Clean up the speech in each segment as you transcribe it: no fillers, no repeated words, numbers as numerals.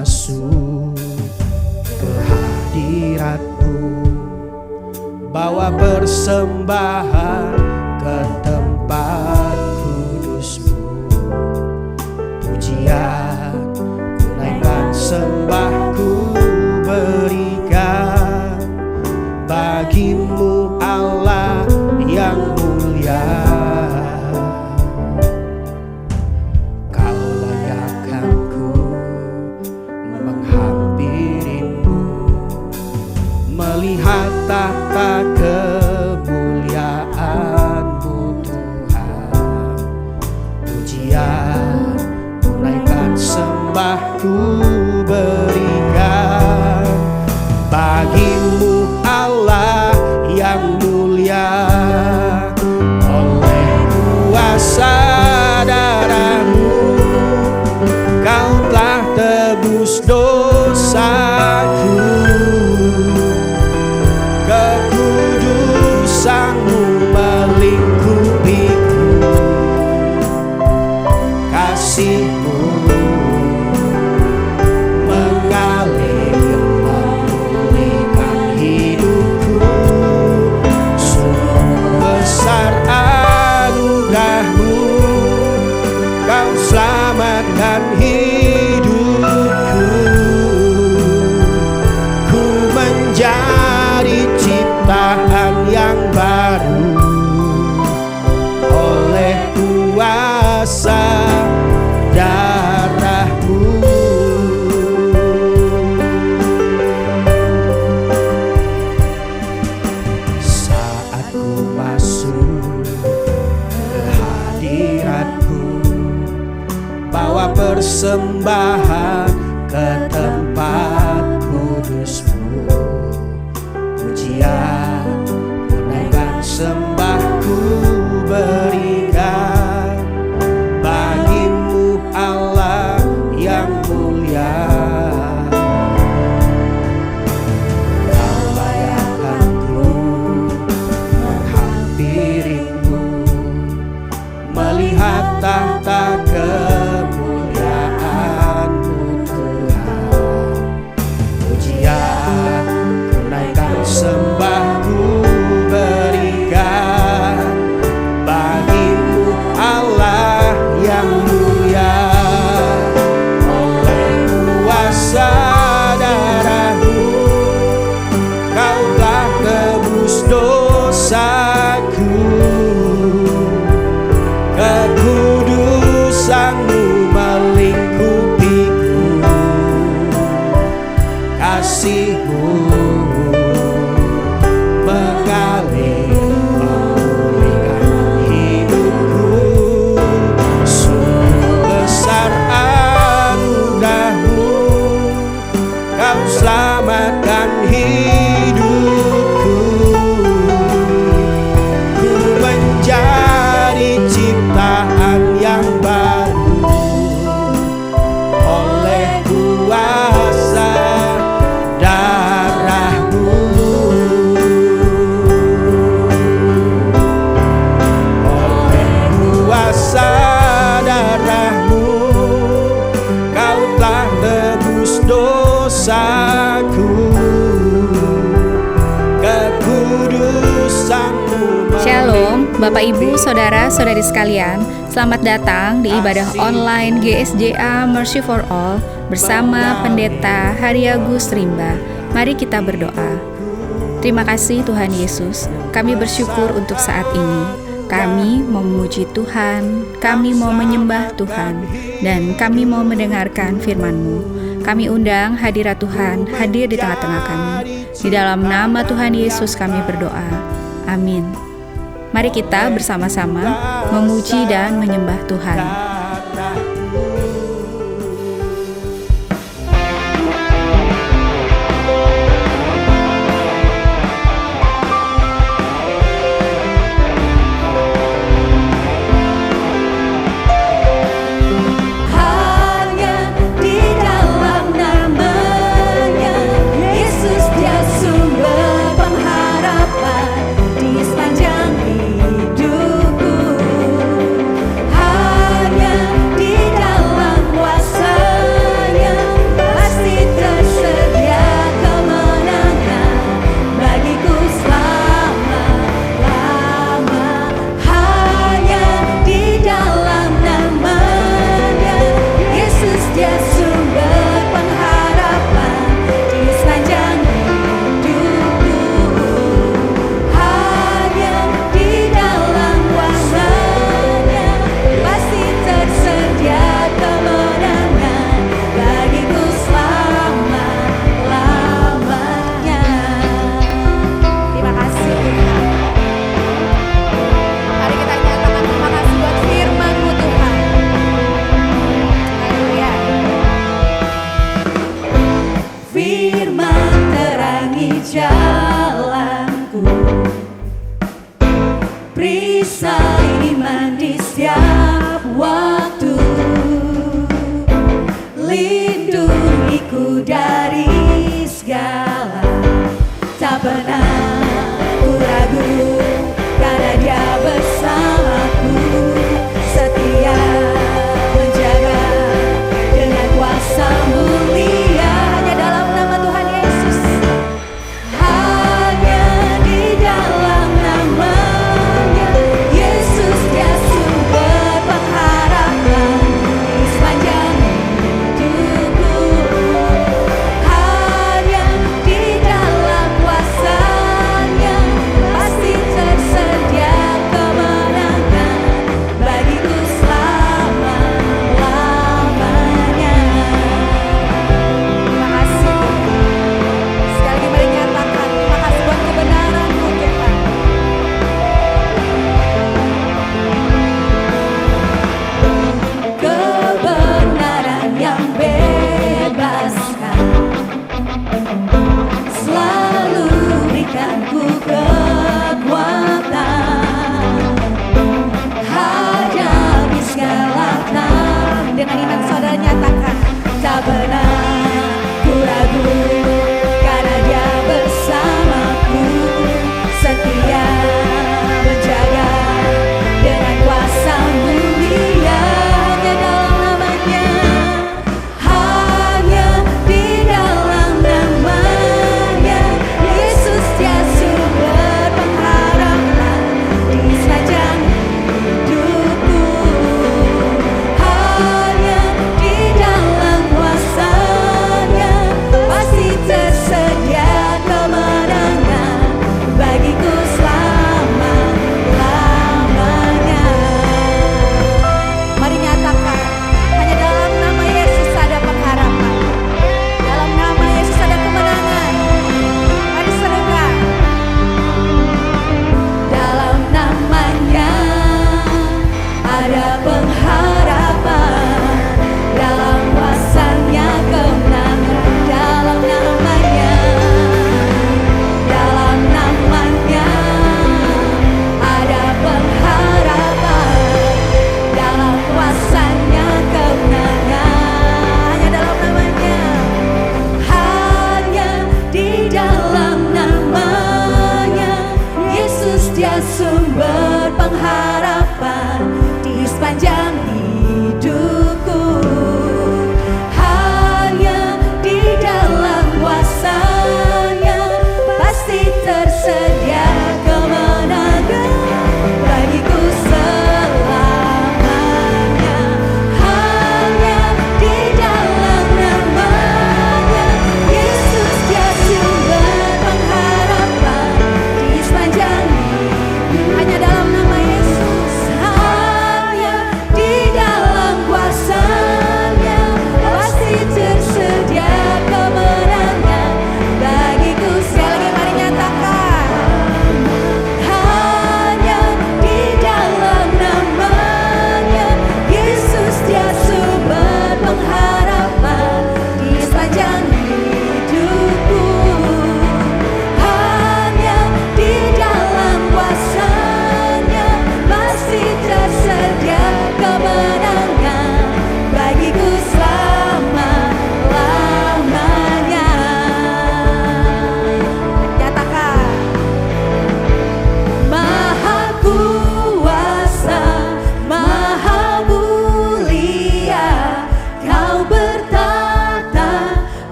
masuk ke hadirat-Mu, bawa persembahan ke tempat kudus-Mu. Pujian naikkan, sembahku berikan bagi-Mu Allah yang mulia. Kau layakkan ku menghampiri-Mu, melihat tahta kemuliaan-Mu Tuhan. Pujian naikkan, sembahku berikan bagi-Mu Allah yang mulia. Oleh kuasa darah-Mu Kau telah tebus dosaku, kekudusan-Mu melingkupiku, kasih-Mu mengalir memulihkan hidupku. Sungguh besar anugerah-Mu, Kau selamatkan hidupku. Ku menjadi ciptaan yang baru oleh kuasa darah-Mu. Saat ku masuk ke hadirat-Mu, bawa persembahan ke tempat kudus-Mu. Pujian naikkan, sembahku berikan bagi-Mu Allah yang mulia. Kau layakkan ku menghampiri-Mu, melihat tahta kemuliaan-Mu Tuhan. Pujian naikkan, sembahku berikan bagi-Mu Allah yang mulia. Oleh kuasa darah-Mu Kau telah tebus dosaku, kekudusan-Mu melingkupiku, kasih-Mu mengalir memulihkan hidupku. Sungguh besar anugerah-Mu, Kau selamatkan hidupku. Ku menjadi ciptaan yang baru oleh kuasa darah-Mu. Oleh kuasa darah-Mu Kau telah tebus dosaku, kekudusan-Mu. Shalom, Bapak Ibu, Saudara-saudari sekalian. Selamat datang di ibadah online GSJA Mercy for All bersama Pendeta Hariagus Rimba. Mari kita berdoa. Terima kasih Tuhan Yesus, kami bersyukur untuk saat ini. Kami mau memuji Tuhan, kami mau menyembah Tuhan, dan kami mau mendengarkan firman-Mu. Kami undang hadirat Tuhan hadir di tengah-tengah kami. Di dalam nama Tuhan Yesus kami berdoa. Amin. Mari kita bersama-sama memuji dan menyembah Tuhan. Di sepanjang hidupku, hanya selalu iman di setiap waktu. Lindungiku dari segala, tak pernah ku ragu, karena Dia bersamaku, setia menjaga dengan kuasa mulia. Hanya dalam nama Tuhan Yesus, hanya di dalam namanya Yesus, Dia sumber pengharapan di sepanjang hidupku. Hanya di dalam kuasa-Nya pasti tersedia kemenangan bagiku selama-lamanya. Terima kasih. Sekali lagi mari nyatakan terima kasih buat kebenaran-Mu Tuhan. Kebenaran yang bebaskan, selalu berikan ku kekuatan, hadapi segala tantangan. Dengan iman saudara nyatakan, tak pernah ku ragu, karena Dia bersamaku, setia menjaga dengan kuasa mulia. Hanya dalam namanya, hanya di dalam namanya Yesus, Dia sumber pengharapan di sepanjang hidupku. Hanya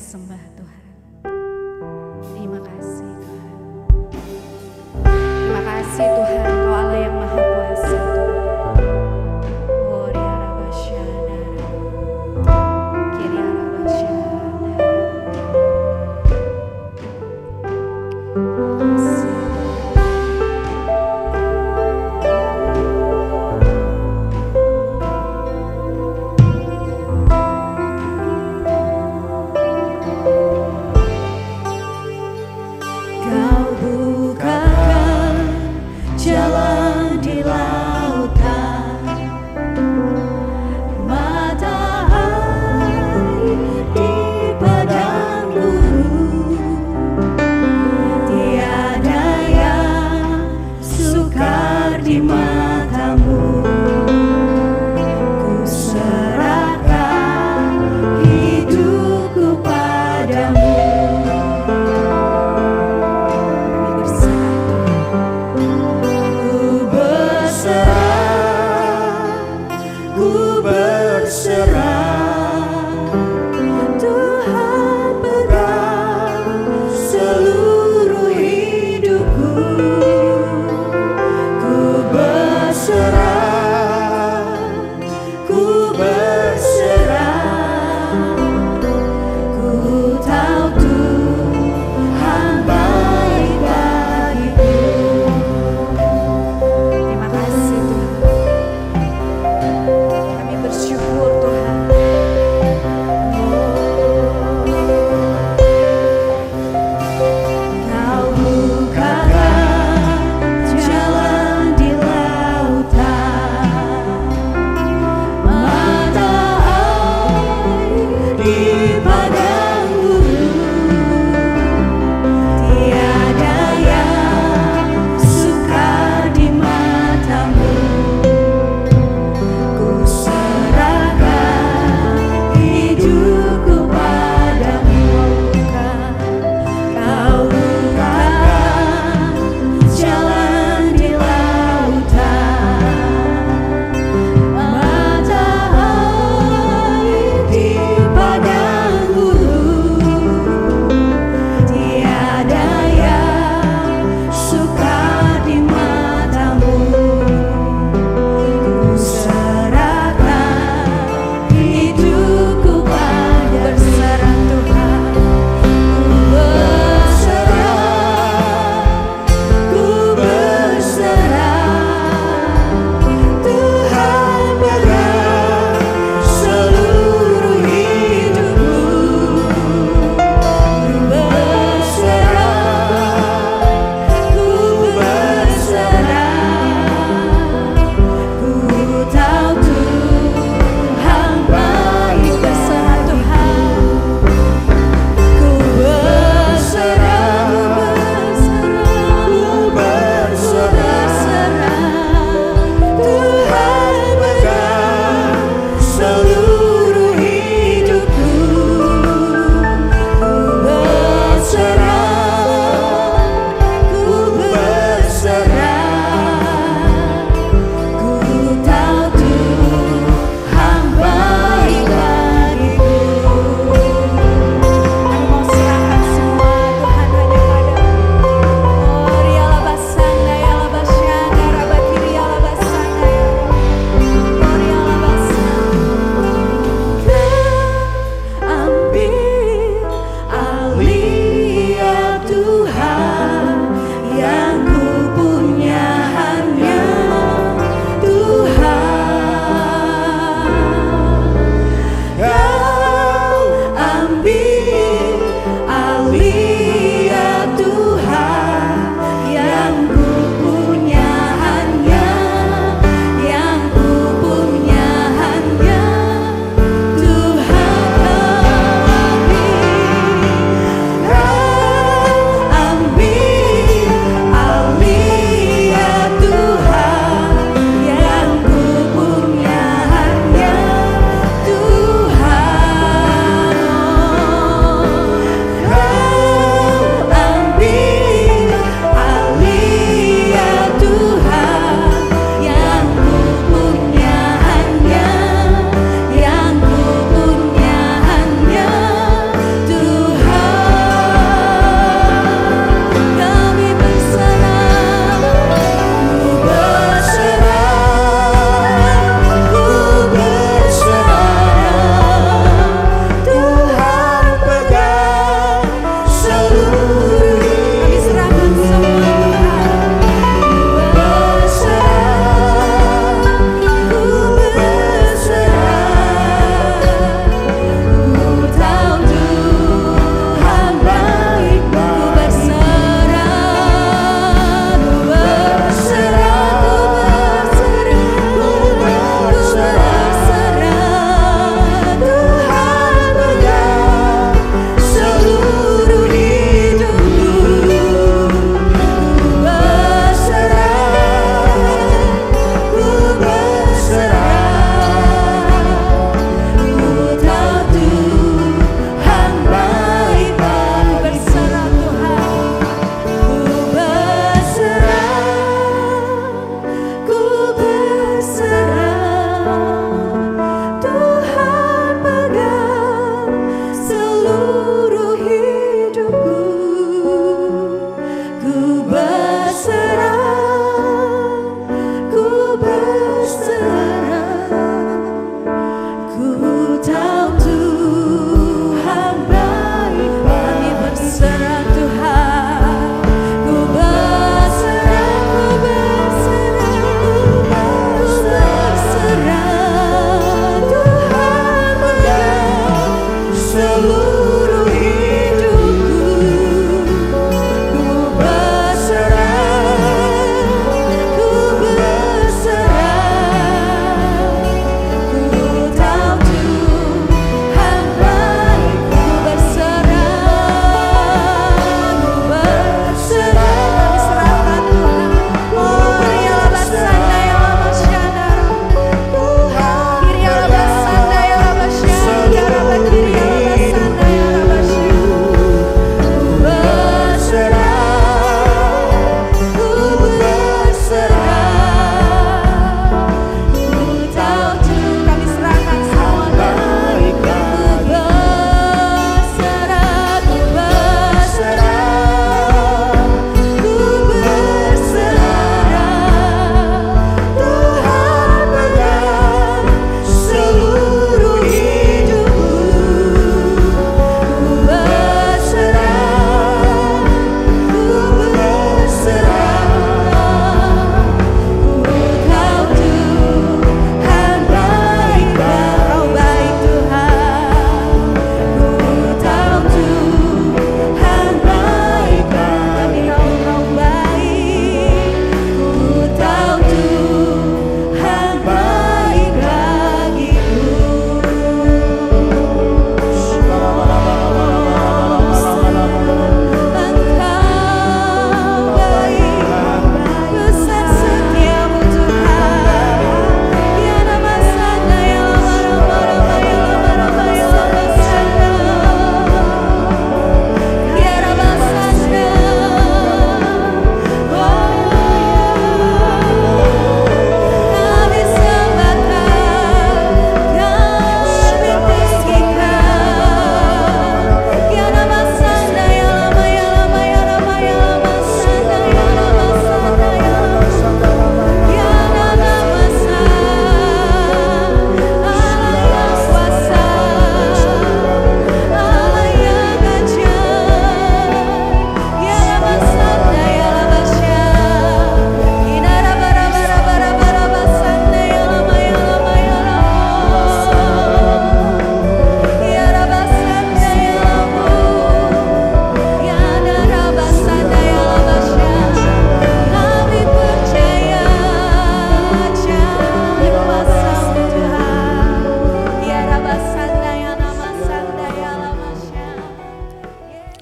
sembah Tuhan. Terima kasih Tuhan. Terima kasih Tuhan, Kau Allah yang Maha Kuasa Tuhan. Kau bukakan jalan di lautan, matahari di padang gurun, tiada yang sukar di matamu. Ku serahkan hidupku padamu. Ku berserah, Tuhan pegang seluruh hidupku. Ku berserah, ku berserah. Ku tahu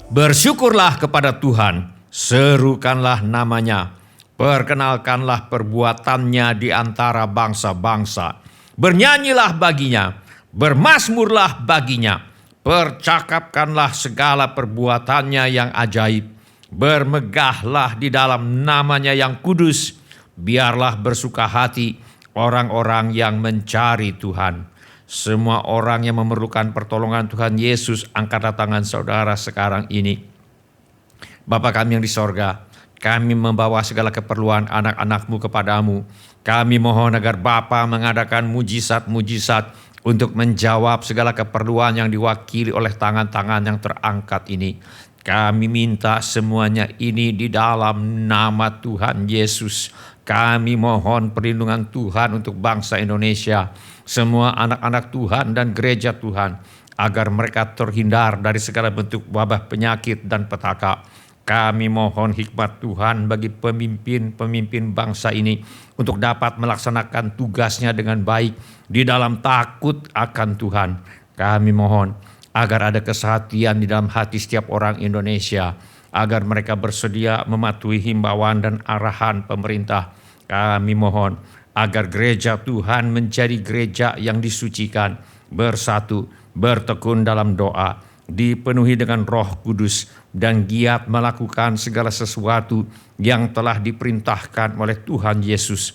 Bersyukurlah kepada Tuhan, serukanlah namanya, perkenalkanlah perbuatannya di antara bangsa-bangsa. Bernyanyilah baginya, bermazmurlah baginya, percakapkanlah segala perbuatannya yang ajaib. Bermegahlah di dalam namanya yang kudus, biarlah bersuka hati orang-orang yang mencari Tuhan. Semua orang yang memerlukan pertolongan Tuhan Yesus, angkatlah tangan saudara sekarang ini. Bapa kami yang di sorga, kami membawa segala keperluan anak-anak-Mu kepadamu. Kami mohon agar Bapa mengadakan mujizat-mujizat untuk menjawab segala keperluan yang diwakili oleh tangan-tangan yang terangkat ini. Kami minta semuanya ini di dalam nama Tuhan Yesus. Kami mohon perlindungan Tuhan untuk bangsa Indonesia, semua anak-anak Tuhan dan gereja Tuhan, agar mereka terhindar dari segala bentuk wabah penyakit dan petaka. Kami mohon hikmat Tuhan bagi pemimpin-pemimpin bangsa ini untuk dapat melaksanakan tugasnya dengan baik di dalam takut akan Tuhan. Kami mohon agar ada kesehatan di dalam hati setiap orang Indonesia, agar mereka bersedia mematuhi himbauan dan arahan pemerintah. Kami mohon agar gereja Tuhan menjadi gereja yang disucikan, bersatu, bertekun dalam doa, dipenuhi dengan Roh Kudus, dan giat melakukan segala sesuatu yang telah diperintahkan oleh Tuhan Yesus.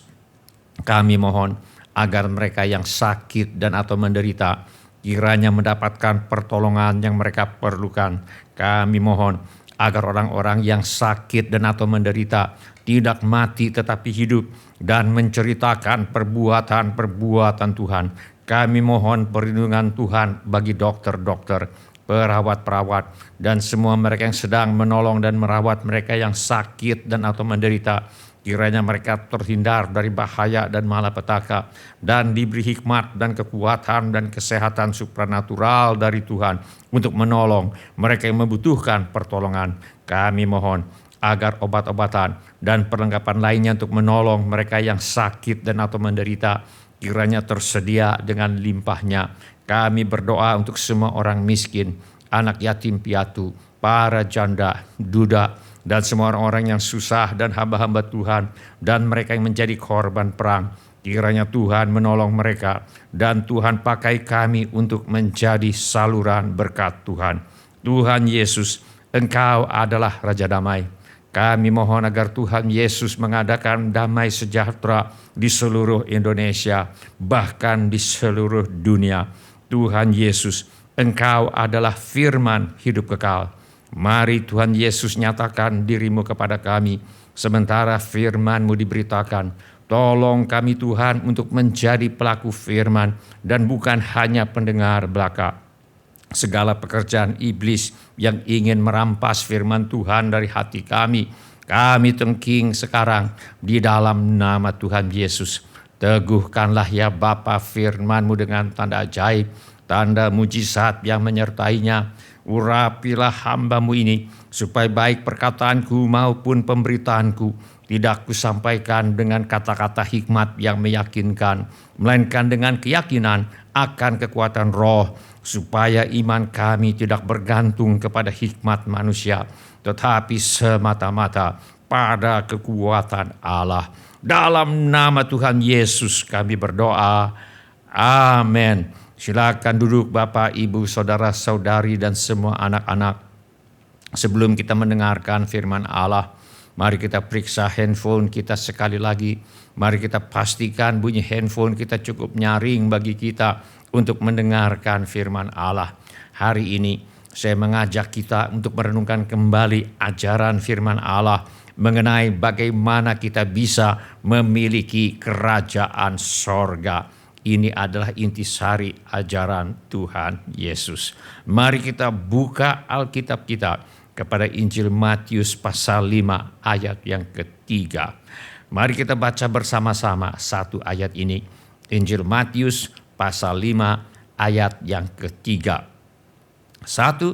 Kami mohon agar mereka yang sakit dan atau menderita kiranya mendapatkan pertolongan yang mereka perlukan. Kami mohon agar orang-orang yang sakit dan atau menderita tidak mati tetapi hidup dan menceritakan perbuatan-perbuatan Tuhan. Kami mohon perlindungan Tuhan bagi dokter-dokter, perawat-perawat, dan semua mereka yang sedang menolong dan merawat mereka yang sakit dan atau menderita. Kiranya mereka terhindar dari bahaya dan malapetaka dan diberi hikmat dan kekuatan dan kesehatan supranatural dari Tuhan untuk menolong mereka yang membutuhkan pertolongan. Kami mohon agar obat-obatan dan perlengkapan lainnya untuk menolong mereka yang sakit dan atau menderita kiranya tersedia dengan limpahnya. Kami berdoa untuk semua orang miskin, anak yatim piatu, para janda, duda, dan semua orang-orang yang susah dan hamba-hamba Tuhan dan mereka yang menjadi korban perang. Kiranya Tuhan menolong mereka dan Tuhan pakai kami untuk menjadi saluran berkat Tuhan. Tuhan Yesus, Engkau adalah Raja Damai. Kami mohon agar Tuhan Yesus mengadakan damai sejahtera di seluruh Indonesia, bahkan di seluruh dunia. Tuhan Yesus, Engkau adalah firman hidup kekal. Mari Tuhan Yesus nyatakan diri-Mu kepada kami, sementara firman-Mu diberitakan. Tolong kami Tuhan untuk menjadi pelaku firman dan bukan hanya pendengar belaka. Segala pekerjaan iblis yang ingin merampas firman Tuhan dari hati kami tengking sekarang di dalam nama Tuhan Yesus. Teguhkanlah ya Bapa firman-Mu dengan tanda ajaib, tanda mujizat yang menyertainya. Urapilah hamba-Mu ini, supaya baik perkataanku maupun pemberitaanku tidak kusampaikan dengan kata-kata hikmat yang meyakinkan, melainkan dengan keyakinan akan kekuatan roh, supaya iman kami tidak bergantung kepada hikmat manusia, tetapi semata-mata pada kekuatan Allah. Dalam nama Tuhan Yesus kami berdoa. Amin. Silakan duduk Bapak, Ibu, Saudara-saudari, dan semua anak-anak. Sebelum kita mendengarkan firman Allah, mari kita periksa handphone kita sekali lagi. Mari kita pastikan bunyi handphone kita cukup nyaring bagi kita untuk mendengarkan firman Allah. Hari ini saya mengajak kita untuk merenungkan kembali ajaran firman Allah mengenai bagaimana kita bisa memiliki kerajaan sorga. Ini adalah intisari ajaran Tuhan Yesus. Mari kita buka Alkitab kita kepada Injil Matius pasal 5 ayat yang ketiga. Mari kita baca bersama-sama satu ayat ini. Injil Matius pasal 5 ayat yang ketiga. 1,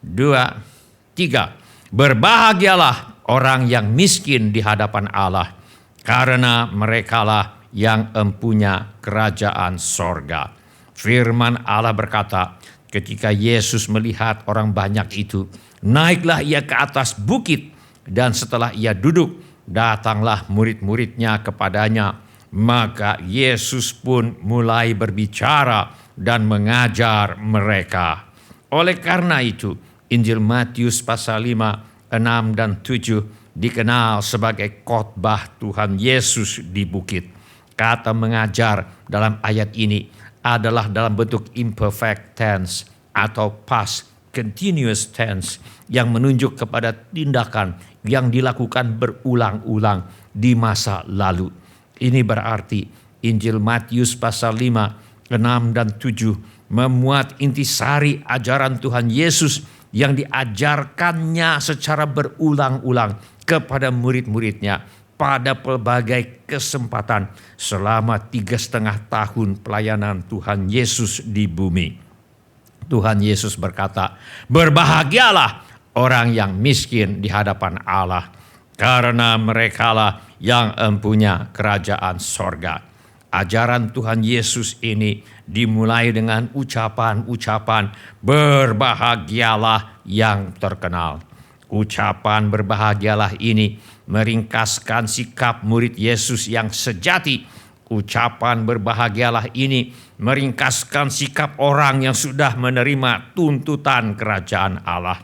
2, 3. Berbahagialah orang yang miskin di hadapan Allah, karena merekalah yang empunya kerajaan sorga. Firman Allah berkata, ketika Yesus melihat orang banyak itu, naiklah ia ke atas bukit, dan setelah ia duduk, datanglah murid-muridnya kepadanya. Maka Yesus pun mulai berbicara dan mengajar mereka. Oleh karena itu, Injil Matius pasal 5, 6 dan 7 dikenal sebagai khotbah Tuhan Yesus di bukit. Kata mengajar dalam ayat ini adalah dalam bentuk imperfect tense atau past continuous tense yang menunjuk kepada tindakan yang dilakukan berulang-ulang di masa lalu. Ini berarti Injil Matius pasal 5, 6 dan 7 memuat intisari ajaran Tuhan Yesus yang diajarkannya secara berulang-ulang kepada murid-muridnya pada pelbagai kesempatan selama 3,5 tahun pelayanan Tuhan Yesus di bumi. Tuhan Yesus berkata, "Berbahagialah orang yang miskin di hadapan Allah, karena merekalah yang empunya kerajaan sorga." Ajaran Tuhan Yesus ini dimulai dengan ucapan-ucapan berbahagialah yang terkenal. Ucapan berbahagialah ini meringkaskan sikap murid Yesus yang sejati. Ucapan berbahagialah ini meringkaskan sikap orang yang sudah menerima tuntutan kerajaan Allah.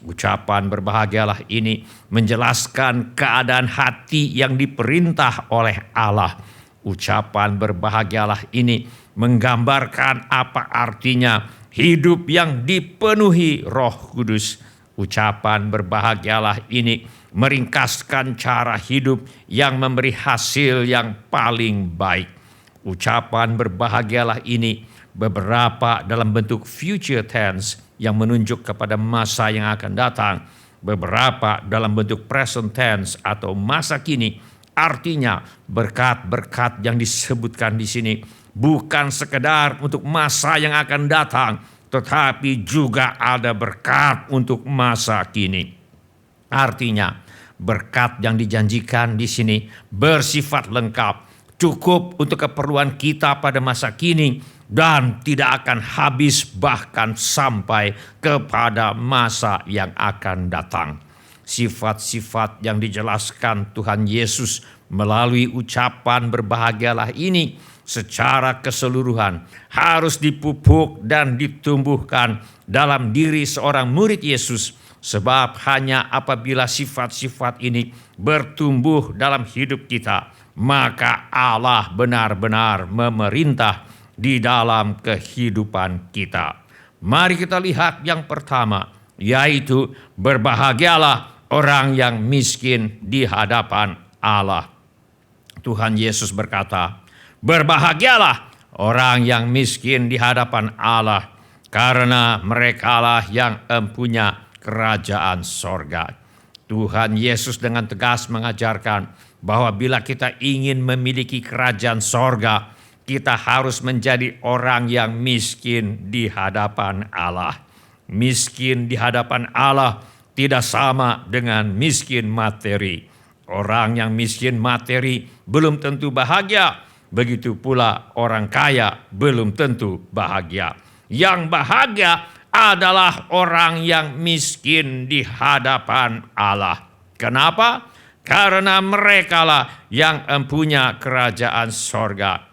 Ucapan berbahagialah ini menjelaskan keadaan hati yang diperintah oleh Allah. Ucapan berbahagialah ini menggambarkan apa artinya hidup yang dipenuhi Roh Kudus. Ucapan berbahagialah ini meringkaskan cara hidup yang memberi hasil yang paling baik. Ucapan berbahagialah ini beberapa dalam bentuk future tense yang menunjuk kepada masa yang akan datang, beberapa dalam bentuk present tense atau masa kini. Artinya berkat-berkat yang disebutkan di sini bukan sekedar untuk masa yang akan datang, tetapi juga ada berkat untuk masa kini. Artinya berkat yang dijanjikan di sini bersifat lengkap, cukup untuk keperluan kita pada masa kini, dan tidak akan habis bahkan sampai kepada masa yang akan datang. Sifat-sifat yang dijelaskan Tuhan Yesus melalui ucapan berbahagialah ini secara keseluruhan harus dipupuk dan ditumbuhkan dalam diri seorang murid Yesus, sebab hanya apabila sifat-sifat ini bertumbuh dalam hidup kita, maka Allah benar-benar memerintah di dalam kehidupan kita. Mari kita lihat yang pertama, yaitu berbahagialah orang yang miskin di hadapan Allah. Tuhan Yesus berkata, "Berbahagialah orang yang miskin di hadapan Allah, karena merekalah yang empunya kerajaan sorga." Tuhan Yesus dengan tegas mengajarkan bahwa bila kita ingin memiliki kerajaan sorga, kita harus menjadi orang yang miskin di hadapan Allah. Miskin di hadapan Allah tidak sama dengan miskin materi. Orang yang miskin materi belum tentu bahagia. Begitu pula orang kaya belum tentu bahagia. Yang bahagia adalah orang yang miskin di hadapan Allah. Kenapa? Karena merekalah yang empunya kerajaan sorga.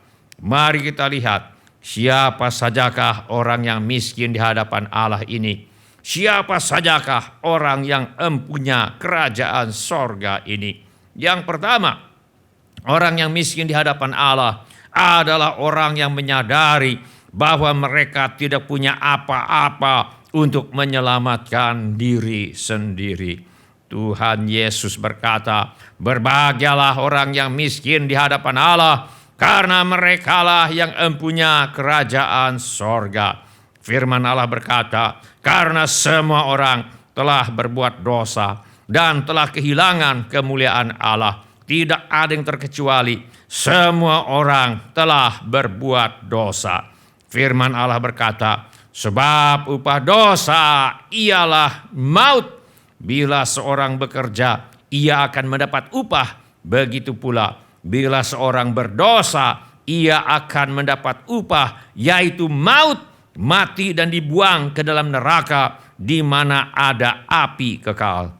Mari kita lihat siapa sajakah orang yang miskin di hadapan Allah ini. Siapa sajakah orang yang empunya kerajaan sorga ini? Yang pertama, orang yang miskin di hadapan Allah adalah orang yang menyadari bahwa mereka tidak punya apa-apa untuk menyelamatkan diri sendiri. Tuhan Yesus berkata, "Berbahagialah orang yang miskin di hadapan Allah, karena merekalah yang empunya kerajaan sorga." Firman Allah berkata, "Karena semua orang telah berbuat dosa dan telah kehilangan kemuliaan Allah. Tidak ada yang terkecuali, semua orang telah berbuat dosa." Firman Allah berkata, "Sebab upah dosa ialah maut. Bila seorang bekerja, ia akan mendapat upah. Begitu pula, bila seorang berdosa, ia akan mendapat upah, yaitu maut, mati dan dibuang ke dalam neraka. di mana ada api kekal.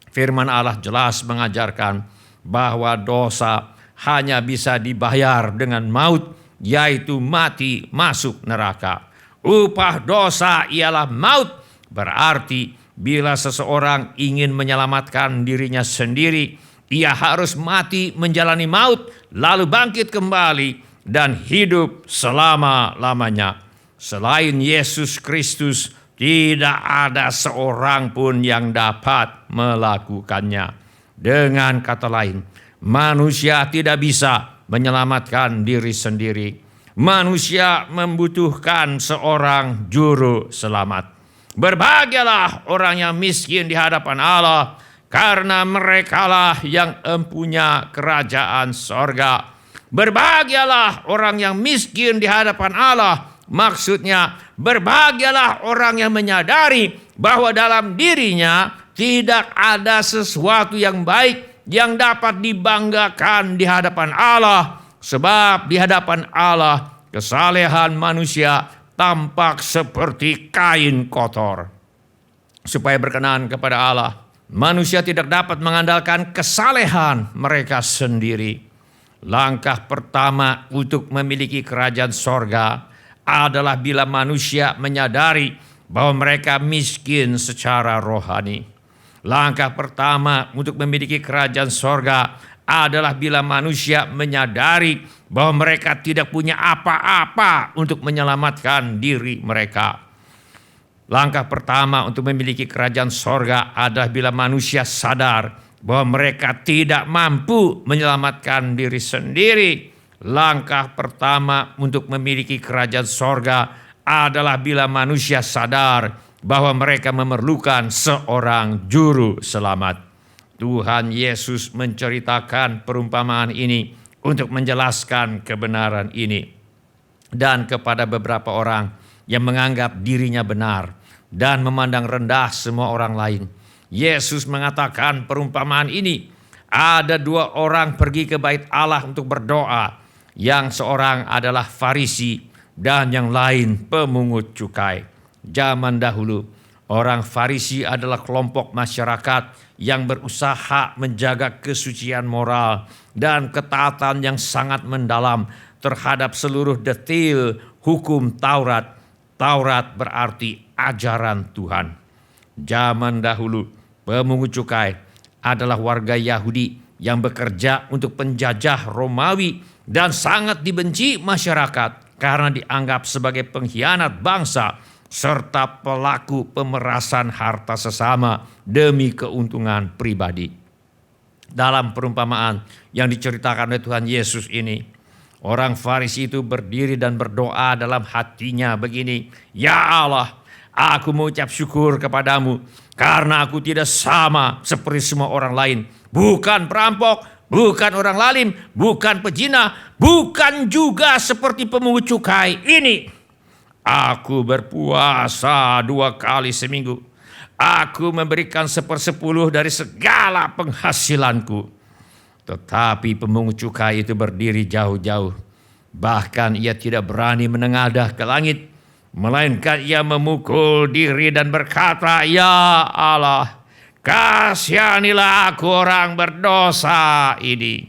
Firman Allah jelas mengajarkan bahwa dosa hanya bisa dibayar dengan maut, yaitu mati masuk neraka. Upah dosa ialah maut. Berarti bila seseorang ingin menyelamatkan dirinya sendiri, ia harus mati menjalani maut, lalu bangkit kembali dan hidup selama-lamanya. Selain Yesus Kristus, tidak ada seorang pun yang dapat melakukannya. Dengan kata lain, manusia tidak bisa menyelamatkan diri sendiri. Manusia membutuhkan seorang juru selamat. Berbahagialah orang yang miskin di hadapan Allah, karena merekalah yang empunya kerajaan sorga. Berbahagialah orang yang miskin di hadapan Allah, maksudnya berbahagialah orang yang menyadari bahwa dalam dirinya tidak ada sesuatu yang baik yang dapat dibanggakan di hadapan Allah. Sebab di hadapan Allah kesalehan manusia tampak seperti kain kotor. Supaya berkenan kepada Allah, manusia tidak dapat mengandalkan kesalehan mereka sendiri. Langkah pertama untuk memiliki kerajaan sorga adalah bila manusia menyadari bahwa mereka miskin secara rohani. Langkah pertama untuk memiliki kerajaan sorga adalah bila manusia menyadari bahwa mereka tidak punya apa-apa untuk menyelamatkan diri mereka. Langkah pertama untuk memiliki kerajaan sorga adalah bila manusia sadar bahwa mereka tidak mampu menyelamatkan diri sendiri. Langkah pertama untuk memiliki kerajaan sorga adalah bila manusia sadar bahwa mereka memerlukan seorang juru selamat. Tuhan Yesus menceritakan perumpamaan ini untuk menjelaskan kebenaran ini. Dan kepada beberapa orang yang menganggap dirinya benar dan memandang rendah semua orang lain, Yesus mengatakan perumpamaan ini. Ada dua orang pergi ke bait Allah untuk berdoa. Yang seorang adalah Farisi dan yang lain pemungut cukai. Zaman dahulu, orang Farisi adalah kelompok masyarakat yang berusaha menjaga kesucian moral dan ketaatan yang sangat mendalam terhadap seluruh detail hukum Taurat. Taurat berarti ajaran Tuhan. Zaman dahulu, pemungut cukai adalah warga Yahudi yang bekerja untuk penjajah Romawi dan sangat dibenci masyarakat karena dianggap sebagai pengkhianat bangsa serta pelaku pemerasan harta sesama demi keuntungan pribadi. Dalam perumpamaan yang diceritakan oleh Tuhan Yesus ini, orang Farisi itu berdiri dan berdoa dalam hatinya begini, "Ya Allah, aku mengucap syukur kepadamu karena aku tidak sama seperti semua orang lain. Bukan perampok, bukan orang lalim, bukan pezina, bukan juga seperti pemungut cukai ini. Aku berpuasa 2 kali seminggu. Aku memberikan 1/10 dari segala penghasilanku." Tetapi pemungut cukai itu berdiri jauh-jauh. Bahkan ia tidak berani menengadah ke langit, melainkan ia memukul diri dan berkata, "Ya Allah, kasihanilah aku orang berdosa ini."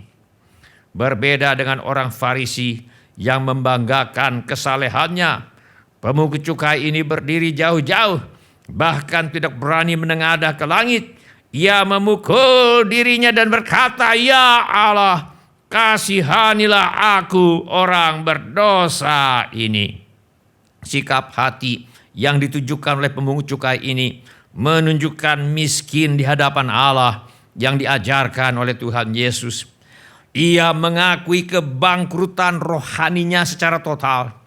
Berbeda dengan orang Farisi yang membanggakan kesalehannya, pemungut cukai ini berdiri jauh-jauh, bahkan tidak berani menengadah ke langit. Ia memukul dirinya dan berkata, "Ya Allah, kasihanilah aku orang berdosa ini." Sikap hati yang ditujukan oleh pemungut cukai ini menunjukkan miskin di hadapan Allah yang diajarkan oleh Tuhan Yesus. Ia mengakui kebangkrutan rohaninya secara total.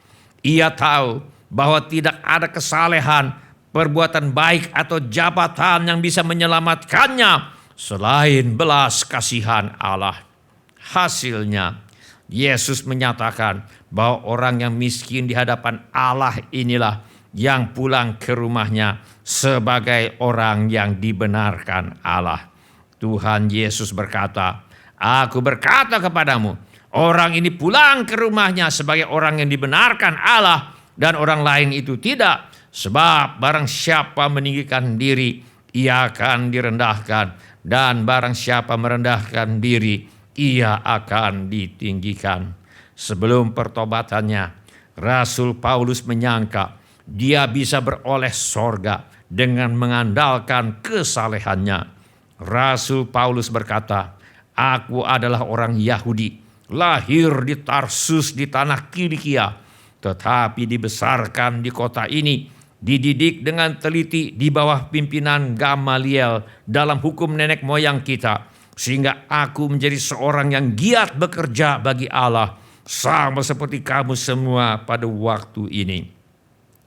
Ia tahu bahwa tidak ada kesalehan, perbuatan baik atau jabatan yang bisa menyelamatkannya selain belas kasihan Allah. Hasilnya, Yesus menyatakan bahwa orang yang miskin di hadapan Allah inilah yang pulang ke rumahnya sebagai orang yang dibenarkan Allah. Tuhan Yesus berkata, "Aku berkata kepadamu, orang ini pulang ke rumahnya sebagai orang yang dibenarkan Allah, dan orang lain itu tidak, Sebab barang siapa meninggikan diri, ia akan direndahkan. Dan barang siapa merendahkan diri, ia akan ditinggikan. Sebelum pertobatannya, Rasul Paulus menyangka dia bisa beroleh sorga dengan mengandalkan kesalehannya. Rasul Paulus berkata, "Aku adalah orang Yahudi, lahir di Tarsus di tanah Kilikia, tetapi dibesarkan di kota ini, dididik dengan teliti di bawah pimpinan Gamaliel dalam hukum nenek moyang kita, sehingga aku menjadi seorang yang giat bekerja bagi Allah, sama seperti kamu semua pada waktu ini."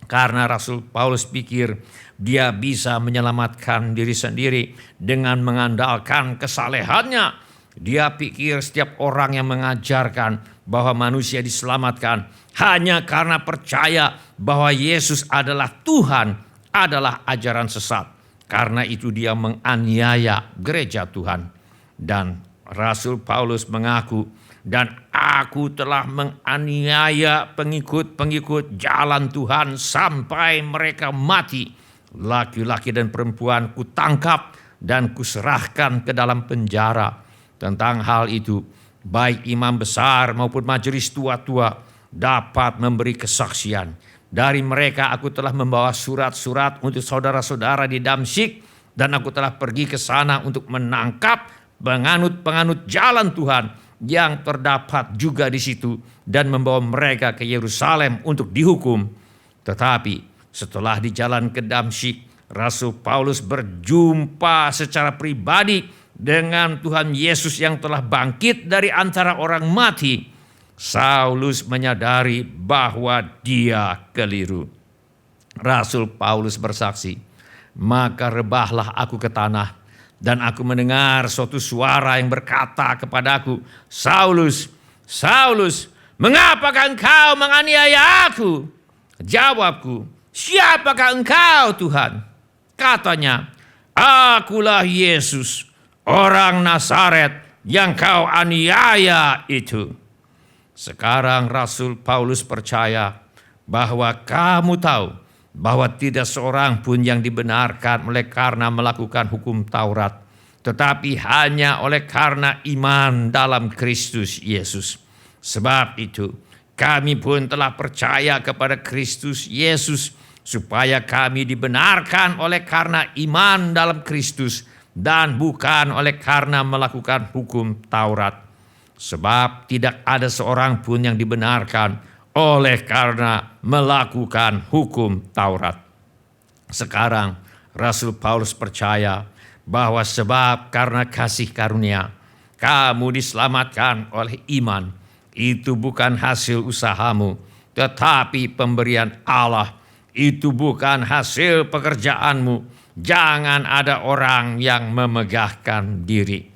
Karena Rasul Paulus pikir dia bisa menyelamatkan diri sendiri dengan mengandalkan kesalehannya. Dia pikir setiap orang yang mengajarkan bahwa manusia diselamatkan hanya karena percaya bahwa Yesus adalah Tuhan adalah ajaran sesat. Karena itu dia menganiaya gereja Tuhan. Dan Rasul Paulus mengaku, "Dan aku telah menganiaya pengikut-pengikut jalan Tuhan sampai mereka mati. Laki-laki dan perempuan kutangkap dan kuserahkan ke dalam penjara." Tentang hal itu, baik imam besar maupun majelis tua-tua dapat memberi kesaksian. Dari mereka aku telah membawa surat-surat untuk saudara-saudara di Damsyik, dan aku telah pergi ke sana untuk menangkap penganut-penganut jalan Tuhan yang terdapat juga di situ dan membawa mereka ke Yerusalem untuk dihukum. Tetapi setelah di jalan ke Damsyik, Rasul Paulus berjumpa secara pribadi dengan Tuhan Yesus yang telah bangkit dari antara orang mati. Saulus menyadari bahwa dia keliru. Rasul Paulus bersaksi, "Maka rebahlah aku ke tanah, dan aku mendengar suatu suara yang berkata kepadaku, 'Saulus, Saulus, mengapakah engkau menganiaya aku?' Jawabku, 'Siapakah engkau, Tuhan?' Katanya, 'Akulah Yesus, orang Nazaret yang kau aniaya itu.'" Sekarang Rasul Paulus percaya bahwa kamu tahu bahwa tidak seorang pun yang dibenarkan oleh karena melakukan hukum Taurat, tetapi hanya oleh karena iman dalam Kristus Yesus. Sebab itu kami pun telah percaya kepada Kristus Yesus, supaya kami dibenarkan oleh karena iman dalam Kristus dan bukan oleh karena melakukan hukum Taurat. Sebab tidak ada seorang pun yang dibenarkan oleh karena melakukan hukum Taurat. Sekarang Rasul Paulus percaya bahwa sebab karena kasih karunia kamu diselamatkan oleh iman. Itu bukan hasil usahamu, tetapi pemberian Allah. Itu bukan hasil pekerjaanmu. Jangan ada orang yang memegahkan diri.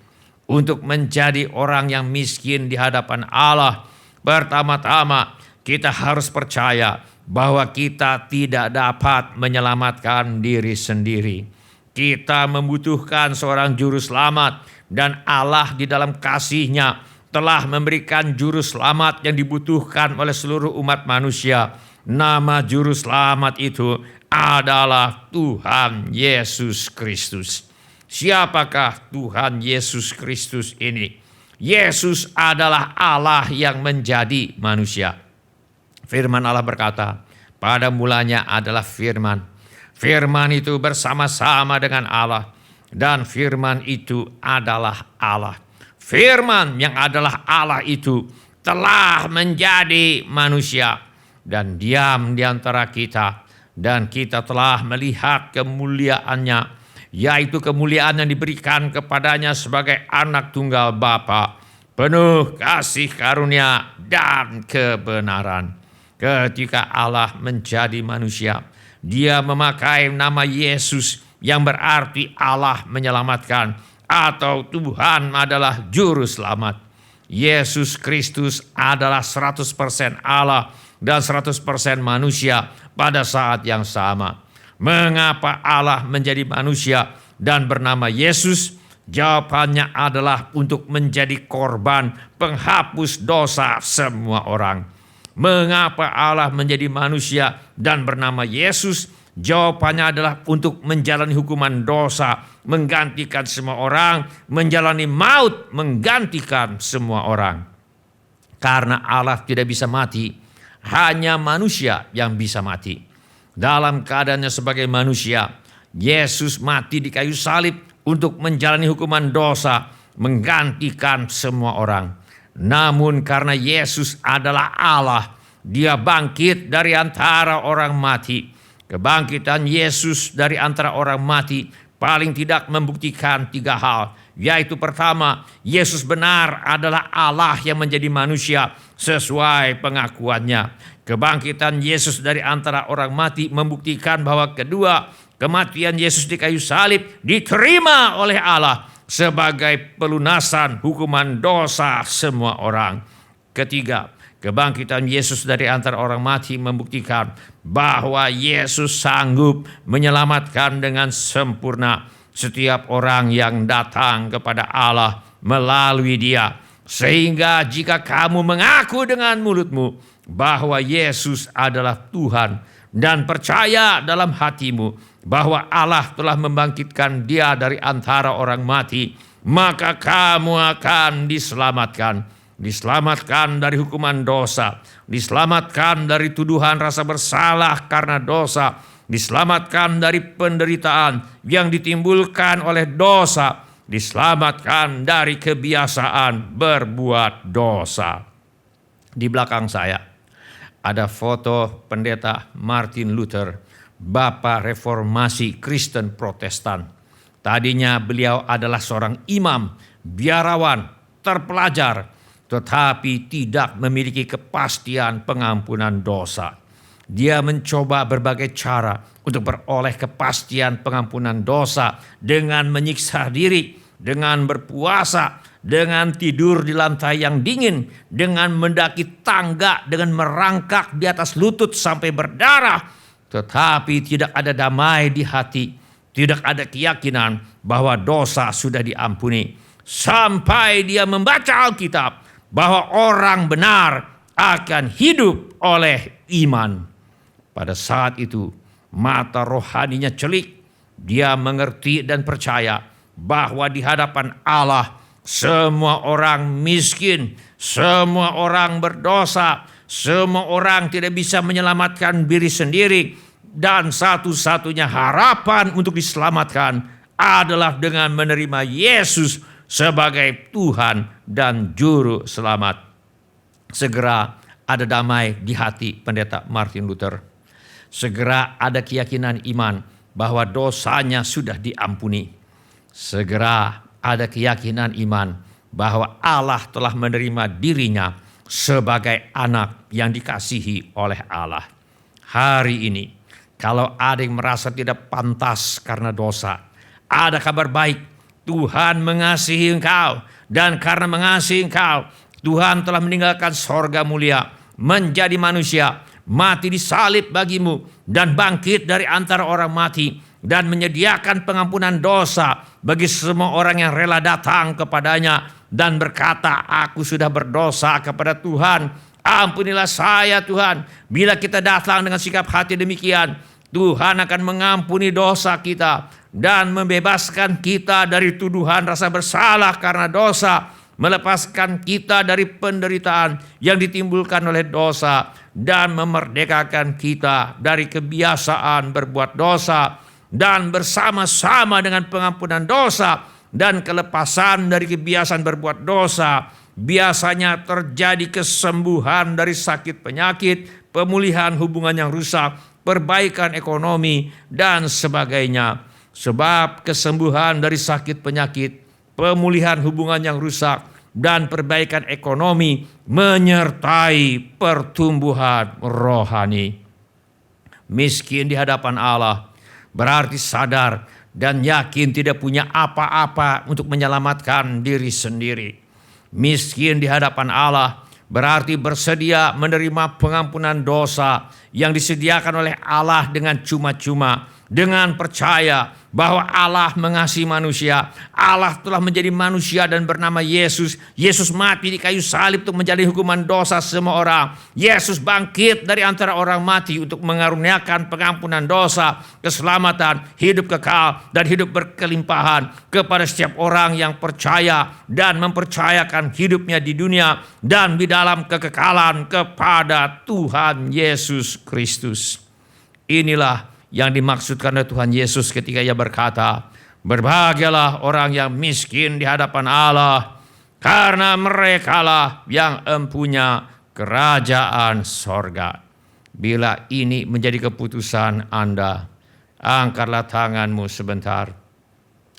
Untuk menjadi orang yang miskin di hadapan Allah, pertama-tama kita harus percaya bahwa kita tidak dapat menyelamatkan diri sendiri. Kita membutuhkan seorang juru selamat, dan Allah di dalam kasih-Nya telah memberikan juru selamat yang dibutuhkan oleh seluruh umat manusia. Nama juru selamat itu adalah Tuhan Yesus Kristus. Siapakah Tuhan Yesus Kristus ini? Yesus adalah Allah yang menjadi manusia. Firman Allah berkata, pada mulanya adalah firman. Firman itu bersama-sama dengan Allah, dan firman itu adalah Allah. Firman yang adalah Allah itu telah menjadi manusia dan diam di antara kita, dan kita telah melihat kemuliaannya, yaitu kemuliaan yang diberikan kepadanya sebagai anak tunggal Bapa, penuh kasih karunia dan kebenaran. Ketika Allah menjadi manusia, Dia memakai nama Yesus yang berarti Allah menyelamatkan, atau Tuhan adalah juru selamat. Yesus Kristus adalah 100% Allah dan 100% manusia pada saat yang sama. Mengapa Allah menjadi manusia dan bernama Yesus? Jawabannya adalah untuk menjadi korban penghapus dosa semua orang. Mengapa Allah menjadi manusia dan bernama Yesus? Jawabannya adalah untuk menjalani hukuman dosa, menggantikan semua orang, menjalani maut, menggantikan semua orang. Karena Allah tidak bisa mati, hanya manusia yang bisa mati. Dalam keadaannya sebagai manusia, Yesus mati di kayu salib untuk menjalani hukuman dosa, menggantikan semua orang. Namun karena Yesus adalah Allah, Dia bangkit dari antara orang mati. Kebangkitan Yesus dari antara orang mati paling tidak membuktikan 3 hal. Yaitu pertama, Yesus benar adalah Allah yang menjadi manusia sesuai pengakuannya. Kebangkitan Yesus dari antara orang mati membuktikan bahwa kedua, kematian Yesus di kayu salib diterima oleh Allah sebagai pelunasan hukuman dosa semua orang. Ketiga, kebangkitan Yesus dari antara orang mati membuktikan bahwa Yesus sanggup menyelamatkan dengan sempurna setiap orang yang datang kepada Allah melalui Dia. Sehingga jika kamu mengaku dengan mulutmu bahwa Yesus adalah Tuhan dan percaya dalam hatimu bahwa Allah telah membangkitkan Dia dari antara orang mati, maka kamu akan diselamatkan. Diselamatkan dari hukuman dosa, diselamatkan dari tuduhan rasa bersalah karena dosa, diselamatkan dari penderitaan yang ditimbulkan oleh dosa, diselamatkan dari kebiasaan berbuat dosa. Di belakang saya ada foto pendeta Martin Luther, Bapak Reformasi Kristen Protestan. Tadinya beliau adalah seorang imam, biarawan, terpelajar, tetapi tidak memiliki kepastian pengampunan dosa. Dia mencoba berbagai cara untuk beroleh kepastian pengampunan dosa dengan menyiksa diri, dengan berpuasa, dengan tidur di lantai yang dingin, dengan mendaki tangga, dengan merangkak di atas lutut sampai berdarah. Tetapi tidak ada damai di hati, tidak ada keyakinan bahwa dosa sudah diampuni. Sampai dia membaca Alkitab, bahwa orang benar akan hidup oleh iman. Pada saat itu mata rohaninya celik. Dia mengerti dan percaya bahwa di hadapan Allah semua orang miskin, semua orang berdosa, semua orang tidak bisa menyelamatkan diri sendiri, dan satu-satunya harapan untuk diselamatkan adalah dengan menerima Yesus sebagai Tuhan dan Juru Selamat. Segera ada damai di hati pendeta Martin Luther. Segera ada keyakinan iman bahwa dosanya sudah diampuni. Segera ada keyakinan iman bahwa Allah telah menerima dirinya sebagai anak yang dikasihi oleh Allah. Hari ini, kalau ada yang merasa tidak pantas karena dosa, ada kabar baik. Tuhan mengasihi engkau, dan karena mengasihi engkau, Tuhan telah meninggalkan sorga mulia, menjadi manusia, mati di salib bagimu, dan bangkit dari antara orang mati, dan menyediakan pengampunan dosa bagi semua orang yang rela datang kepadanya dan berkata, aku sudah berdosa kepada Tuhan, ampunilah saya Tuhan. Bila kita datang dengan sikap hati demikian, Tuhan akan mengampuni dosa kita dan membebaskan kita dari tuduhan rasa bersalah karena dosa, melepaskan kita dari penderitaan yang ditimbulkan oleh dosa, dan memerdekakan kita dari kebiasaan berbuat dosa, dan bersama-sama dengan pengampunan dosa dan kelepasan dari kebiasaan berbuat dosa, biasanya terjadi kesembuhan dari sakit penyakit, pemulihan hubungan yang rusak, perbaikan ekonomi, dan sebagainya. Sebab kesembuhan dari sakit penyakit, pemulihan hubungan yang rusak, dan perbaikan ekonomi menyertai pertumbuhan rohani. Miskin di hadapan Allah berarti sadar dan yakin tidak punya apa-apa untuk menyelamatkan diri sendiri. Miskin di hadapan Allah berarti bersedia menerima pengampunan dosa yang disediakan oleh Allah dengan cuma-cuma, dengan percaya bahwa Allah mengasihi manusia. Allah telah menjadi manusia dan bernama Yesus. Yesus mati di kayu salib untuk menjalani hukuman dosa semua orang. Yesus bangkit dari antara orang mati untuk mengaruniakan pengampunan dosa, keselamatan, hidup kekal, dan hidup berkelimpahan kepada setiap orang yang percaya dan mempercayakan hidupnya di dunia dan di dalam kekekalan kepada Tuhan Yesus Kristus. Inilah yang dimaksudkan oleh Tuhan Yesus ketika Ia berkata, "Berbahagialah orang yang miskin di hadapan Allah, karena merekalah yang empunya kerajaan sorga." Bila ini menjadi keputusan Anda, angkatlah tanganmu sebentar.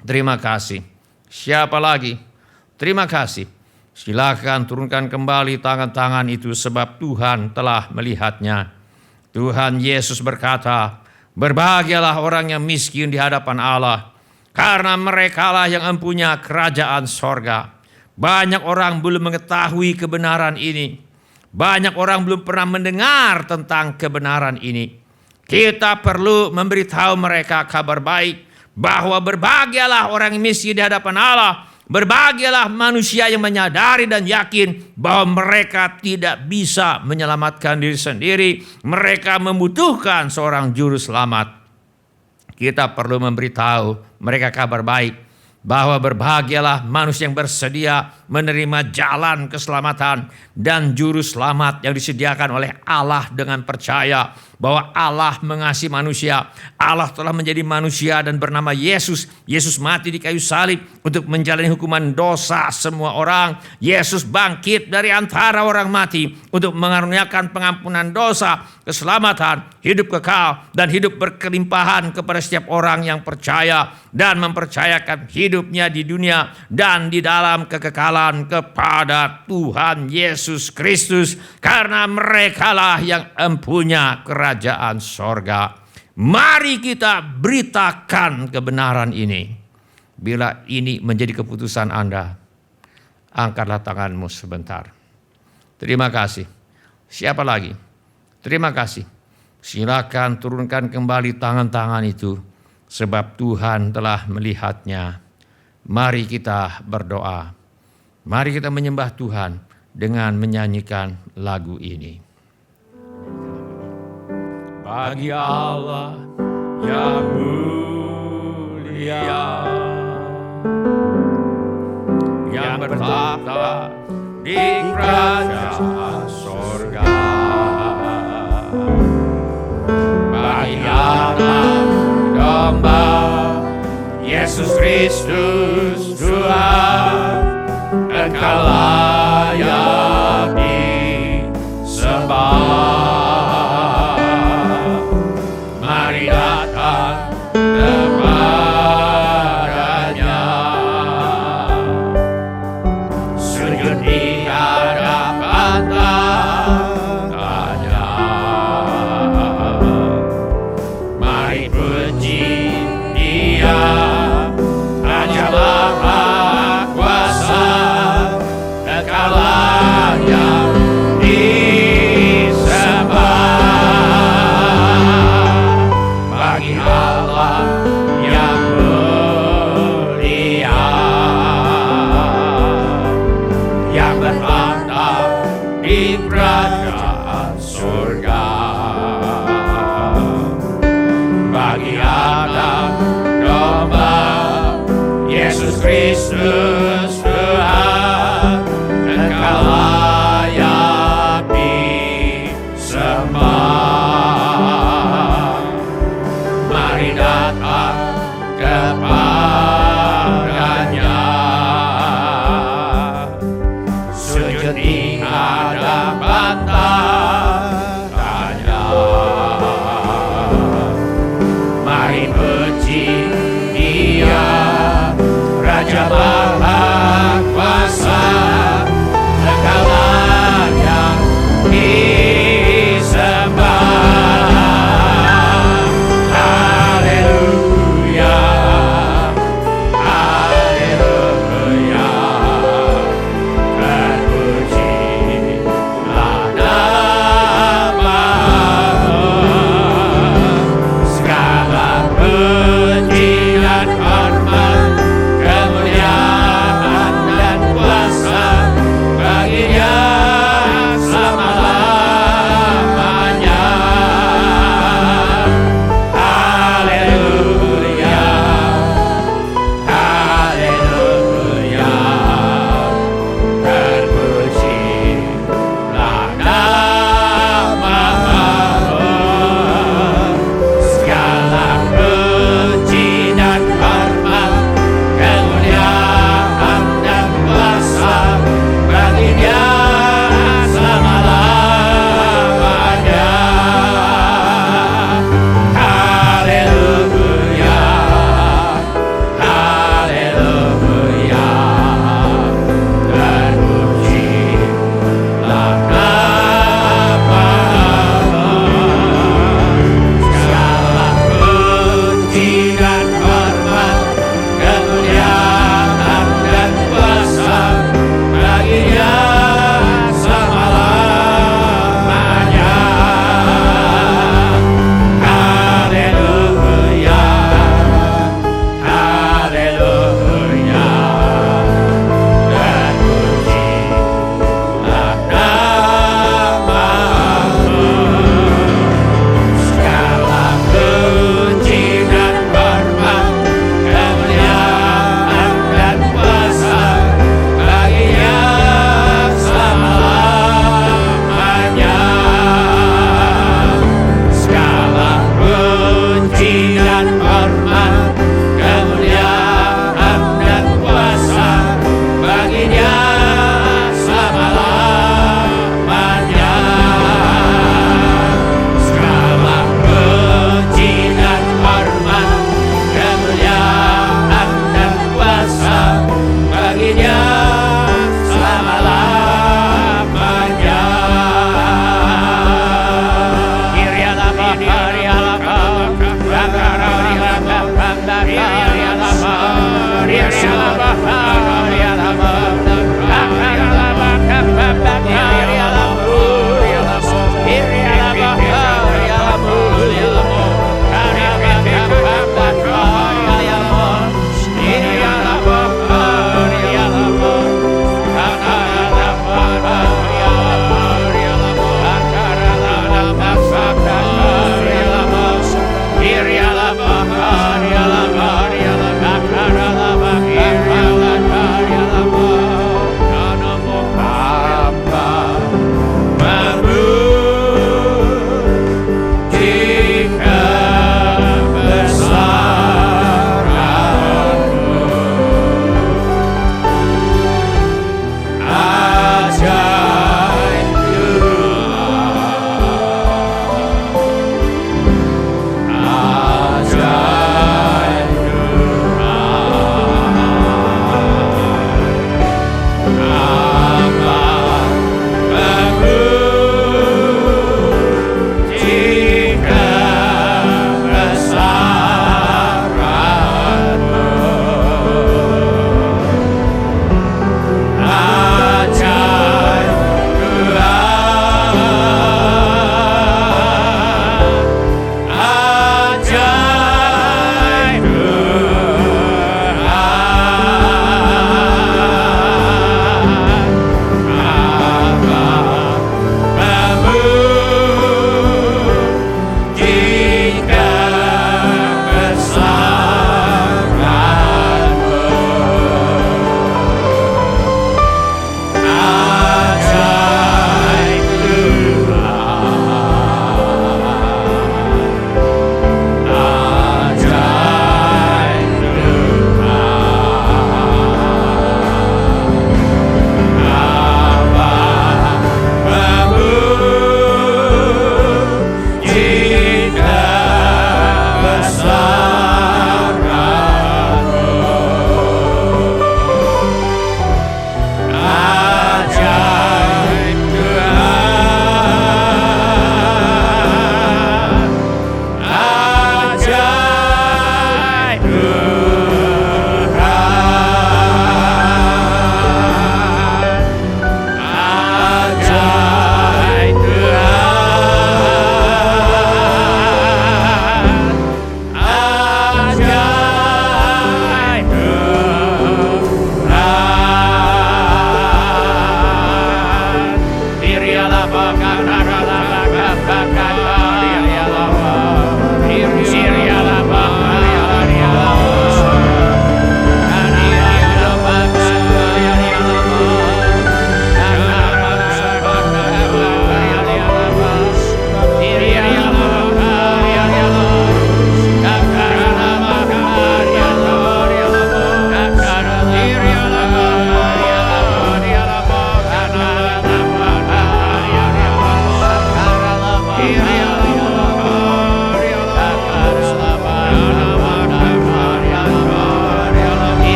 Terima kasih. Siapa lagi? Terima kasih. Silakan turunkan kembali tangan-tangan itu sebab Tuhan telah melihatnya. Tuhan Yesus berkata, "Berbahagialah orang yang miskin di hadapan Allah, karena merekalah yang empunya kerajaan sorga." Banyak orang belum mengetahui kebenaran ini. Banyak orang belum pernah mendengar tentang kebenaran ini. Kita perlu memberitahu mereka kabar baik bahwa berbahagialah orang yang miskin di hadapan Allah. Berbahagialah manusia yang menyadari dan yakin bahwa mereka tidak bisa menyelamatkan diri sendiri. Mereka membutuhkan seorang juru selamat. Kita perlu memberitahu mereka kabar baik bahwa berbahagialah manusia yang bersedia menerima jalan keselamatan dan juru selamat yang disediakan oleh Allah dengan percaya bahwa Allah mengasihi manusia. Allah telah menjadi manusia dan bernama Yesus. Yesus mati di kayu salib untuk menjalani hukuman dosa semua orang. Yesus bangkit dari antara orang mati untuk mengaruniakan pengampunan dosa, keselamatan, hidup kekal, dan hidup berkelimpahan kepada setiap orang yang percaya dan mempercayakan hidupnya di dunia dan di dalam kekekalan kepada Tuhan Yesus Kristus, karena merekalah yang empunya kerajaan sorga. Mari kita beritakan kebenaran ini. Bila ini menjadi keputusan Anda, angkatlah tanganmu sebentar. Terima kasih. Siapa lagi? Terima kasih. Silakan turunkan kembali tangan-tangan itu, sebab Tuhan telah melihatnya. Mari kita berdoa. Mari kita menyembah Tuhan dengan menyanyikan lagu ini. Bagi Allah yang mulia, yang bertahta di kerajaan sorga, bagi Anak Domba Yesus Kristus Tuhan, Engkau layak disembah. Mari datang kepadanya, sujud di hadapan tangannya. Mari puji Dia, Raja Maha Kuasa. Engkau layak disembah. Bagi Allah yang mulia, yang bertahta di kerajaan surga, bagi Anak Domba Yesus Kristus Tuhan, Engkau layak disembah. Mari datang kepadanya, sujud di hadapan tangannya. Mari puji Dia, Raja Maha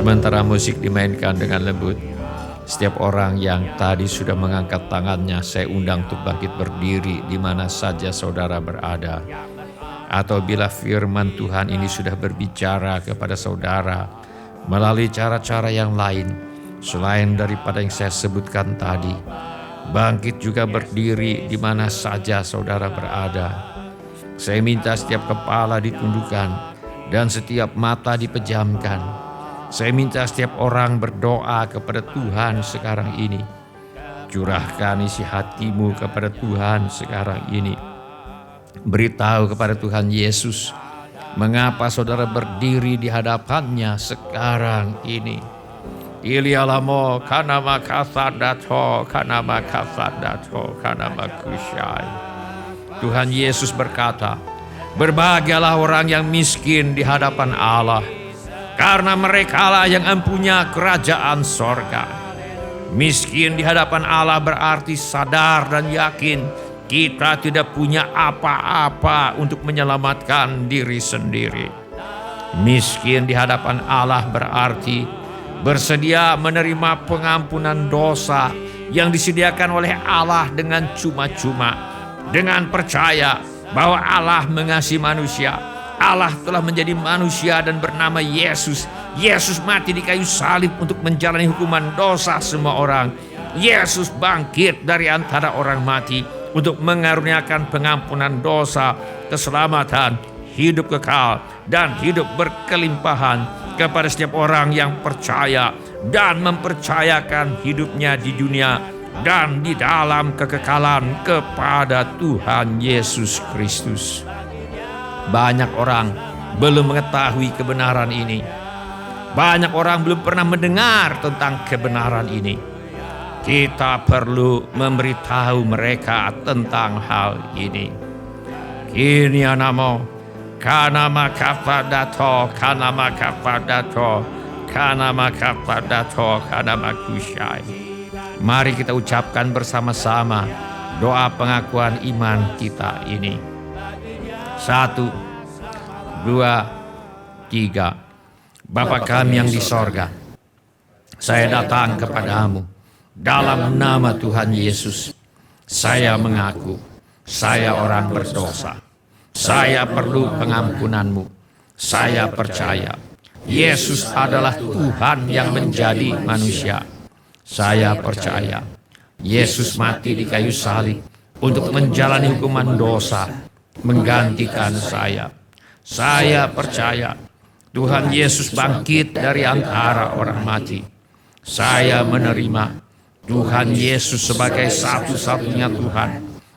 Sementara musik dimainkan dengan lembut, setiap orang yang tadi sudah mengangkat tangannya, saya undang untuk bangkit berdiri di mana saja saudara berada. Atau bila firman Tuhan ini sudah berbicara kepada saudara melalui cara-cara yang lain, selain daripada yang saya sebutkan tadi, bangkit juga berdiri di mana saja saudara berada. Saya minta setiap kepala ditundukkan dan setiap mata dipejamkan. Saya minta setiap orang berdoa kepada Tuhan sekarang ini. Curahkan isi hatimu kepada Tuhan sekarang ini. Beritahu kepada Tuhan Yesus mengapa saudara berdiri di hadapannya sekarang ini. Ilialamo kanama kasadato kanama kasadato kanama kusyai. Tuhan Yesus berkata, berbahagialah orang yang miskin di hadapan Allah, karena merekalah yang mempunyai kerajaan sorga. Miskin di hadapan Allah berarti sadar dan yakin kita tidak punya apa-apa untuk menyelamatkan diri sendiri. Miskin di hadapan Allah berarti bersedia menerima pengampunan dosa yang disediakan oleh Allah dengan cuma-cuma, dengan percaya bahwa Allah mengasihi manusia. Allah telah menjadi manusia dan bernama Yesus. Yesus mati di kayu salib untuk menjalani hukuman dosa semua orang. Yesus bangkit dari antara orang mati untuk mengaruniakan pengampunan dosa, keselamatan, hidup kekal, dan hidup berkelimpahan kepada setiap orang yang percaya dan mempercayakan hidupnya di dunia dan di dalam kekekalan kepada Tuhan Yesus Kristus. Banyak orang belum mengetahui kebenaran ini. Banyak orang belum pernah mendengar tentang kebenaran ini. Kita perlu memberitahu mereka tentang hal ini. Kini anamo, kanama kapadato, kanama kapadato, kanama kapadato, kanama kusyai. Mari kita ucapkan bersama-sama doa pengakuan iman kita ini. 1, 2, 3. Bapa kami yang di sorga, saya datang kepadamu dalam nama Tuhan Yesus. Saya mengaku saya orang berdosa. Saya perlu pengampunanmu. Saya percaya Yesus adalah Tuhan yang menjadi manusia. Saya percaya Yesus mati di kayu salib untuk menjalani hukuman dosa, menggantikan saya. Saya percaya Tuhan Yesus bangkit dari antara orang mati. Saya menerima Tuhan Yesus sebagai satu-satunya Tuhan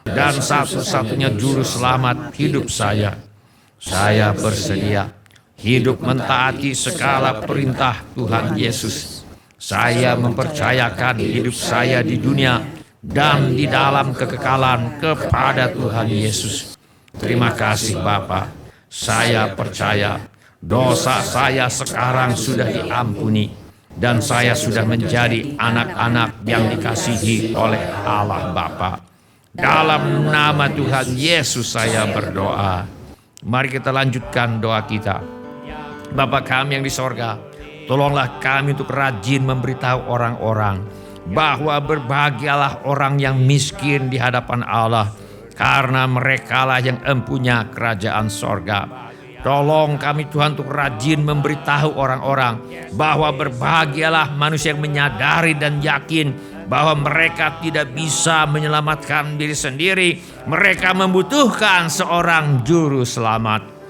dan satu-satunya juru selamat hidup saya. Saya bersedia hidup mentaati segala perintah Tuhan Yesus. Saya mempercayakan hidup saya di dunia dan di dalam kekekalan kepada Tuhan Yesus. Terima kasih Bapa. Saya percaya dosa saya sekarang sudah diampuni dan saya sudah menjadi anak-anak yang dikasihi oleh Allah Bapa. Dalam nama Tuhan Yesus saya berdoa. Mari kita lanjutkan doa kita. Bapa kami yang di sorga, tolonglah kami untuk rajin memberitahu orang-orang bahwa berbahagialah orang yang miskin di hadapan Allah, karena merekalah yang mempunyai kerajaan sorga. Tolong kami Tuhan untuk rajin memberitahu orang-orang bahwa berbahagialah manusia yang menyadari dan yakin bahwa mereka tidak bisa menyelamatkan diri sendiri. Mereka membutuhkan seorang juru selamat.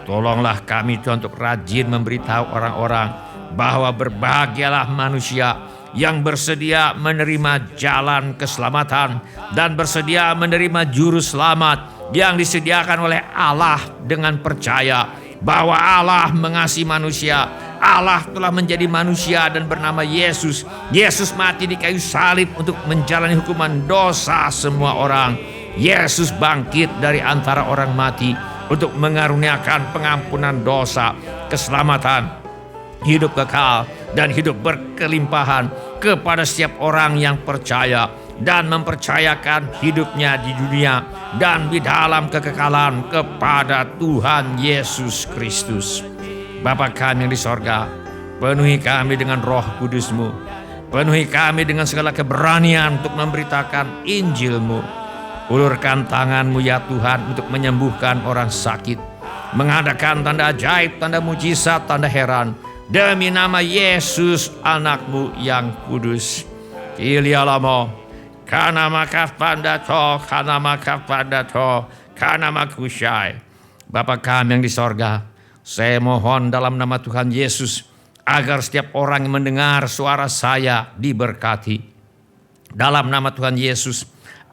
Tolonglah kami Tuhan untuk rajin memberitahu orang-orang bahwa berbahagialah manusia yang bersedia menerima jalan keselamatan dan bersedia menerima juru selamat yang disediakan oleh Allah dengan percaya bahwa Allah mengasihi manusia. Allah telah menjadi manusia dan bernama Yesus. Yesus mati di kayu salib untuk menjalani hukuman dosa semua orang. Yesus bangkit dari antara orang mati untuk mengaruniakan pengampunan dosa, keselamatan, hidup kekal, dan hidup berkelimpahan kepada setiap orang yang percaya dan mempercayakan hidupnya di dunia dan di dalam kekekalan kepada Tuhan Yesus Kristus. Bapa kami yang di sorga, penuhi kami dengan Roh Kudus-Mu. Penuhi kami dengan segala keberanian untuk memberitakan Injil-Mu. Ulurkan tangan-Mu ya Tuhan untuk menyembuhkan orang sakit, mengadakan tanda ajaib, tanda mujizat, tanda heran, demi nama Yesus anak-Mu yang kudus. Kilialamo, kanama kapandato, kanama kapandato, kanama kusyai. Bapa kami yang di sorga, saya mohon dalam nama Tuhan Yesus agar setiap orang yang mendengar suara saya diberkati. Dalam nama Tuhan Yesus,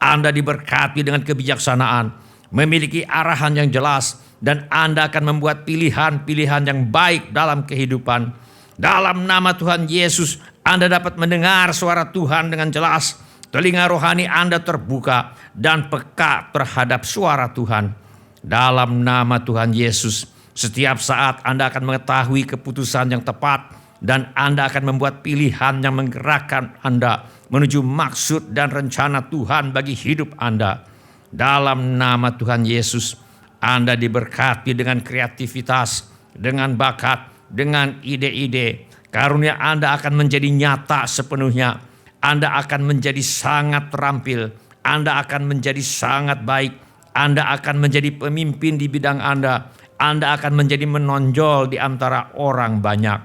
Anda diberkati dengan kebijaksanaan, memiliki arahan yang jelas, dan Anda akan membuat pilihan-pilihan yang baik dalam kehidupan. Dalam nama Tuhan Yesus, Anda dapat mendengar suara Tuhan dengan jelas. Telinga rohani Anda terbuka dan peka terhadap suara Tuhan. Dalam nama Tuhan Yesus, setiap saat Anda akan mengetahui keputusan yang tepat dan Anda akan membuat pilihan yang menggerakkan Anda menuju maksud dan rencana Tuhan bagi hidup Anda. Dalam nama Tuhan Yesus, Anda diberkati dengan kreativitas, dengan bakat, dengan ide-ide. Karunia Anda akan menjadi nyata sepenuhnya. Anda akan menjadi sangat terampil. Anda akan menjadi sangat baik. Anda akan menjadi pemimpin di bidang Anda. Anda akan menjadi menonjol di antara orang banyak.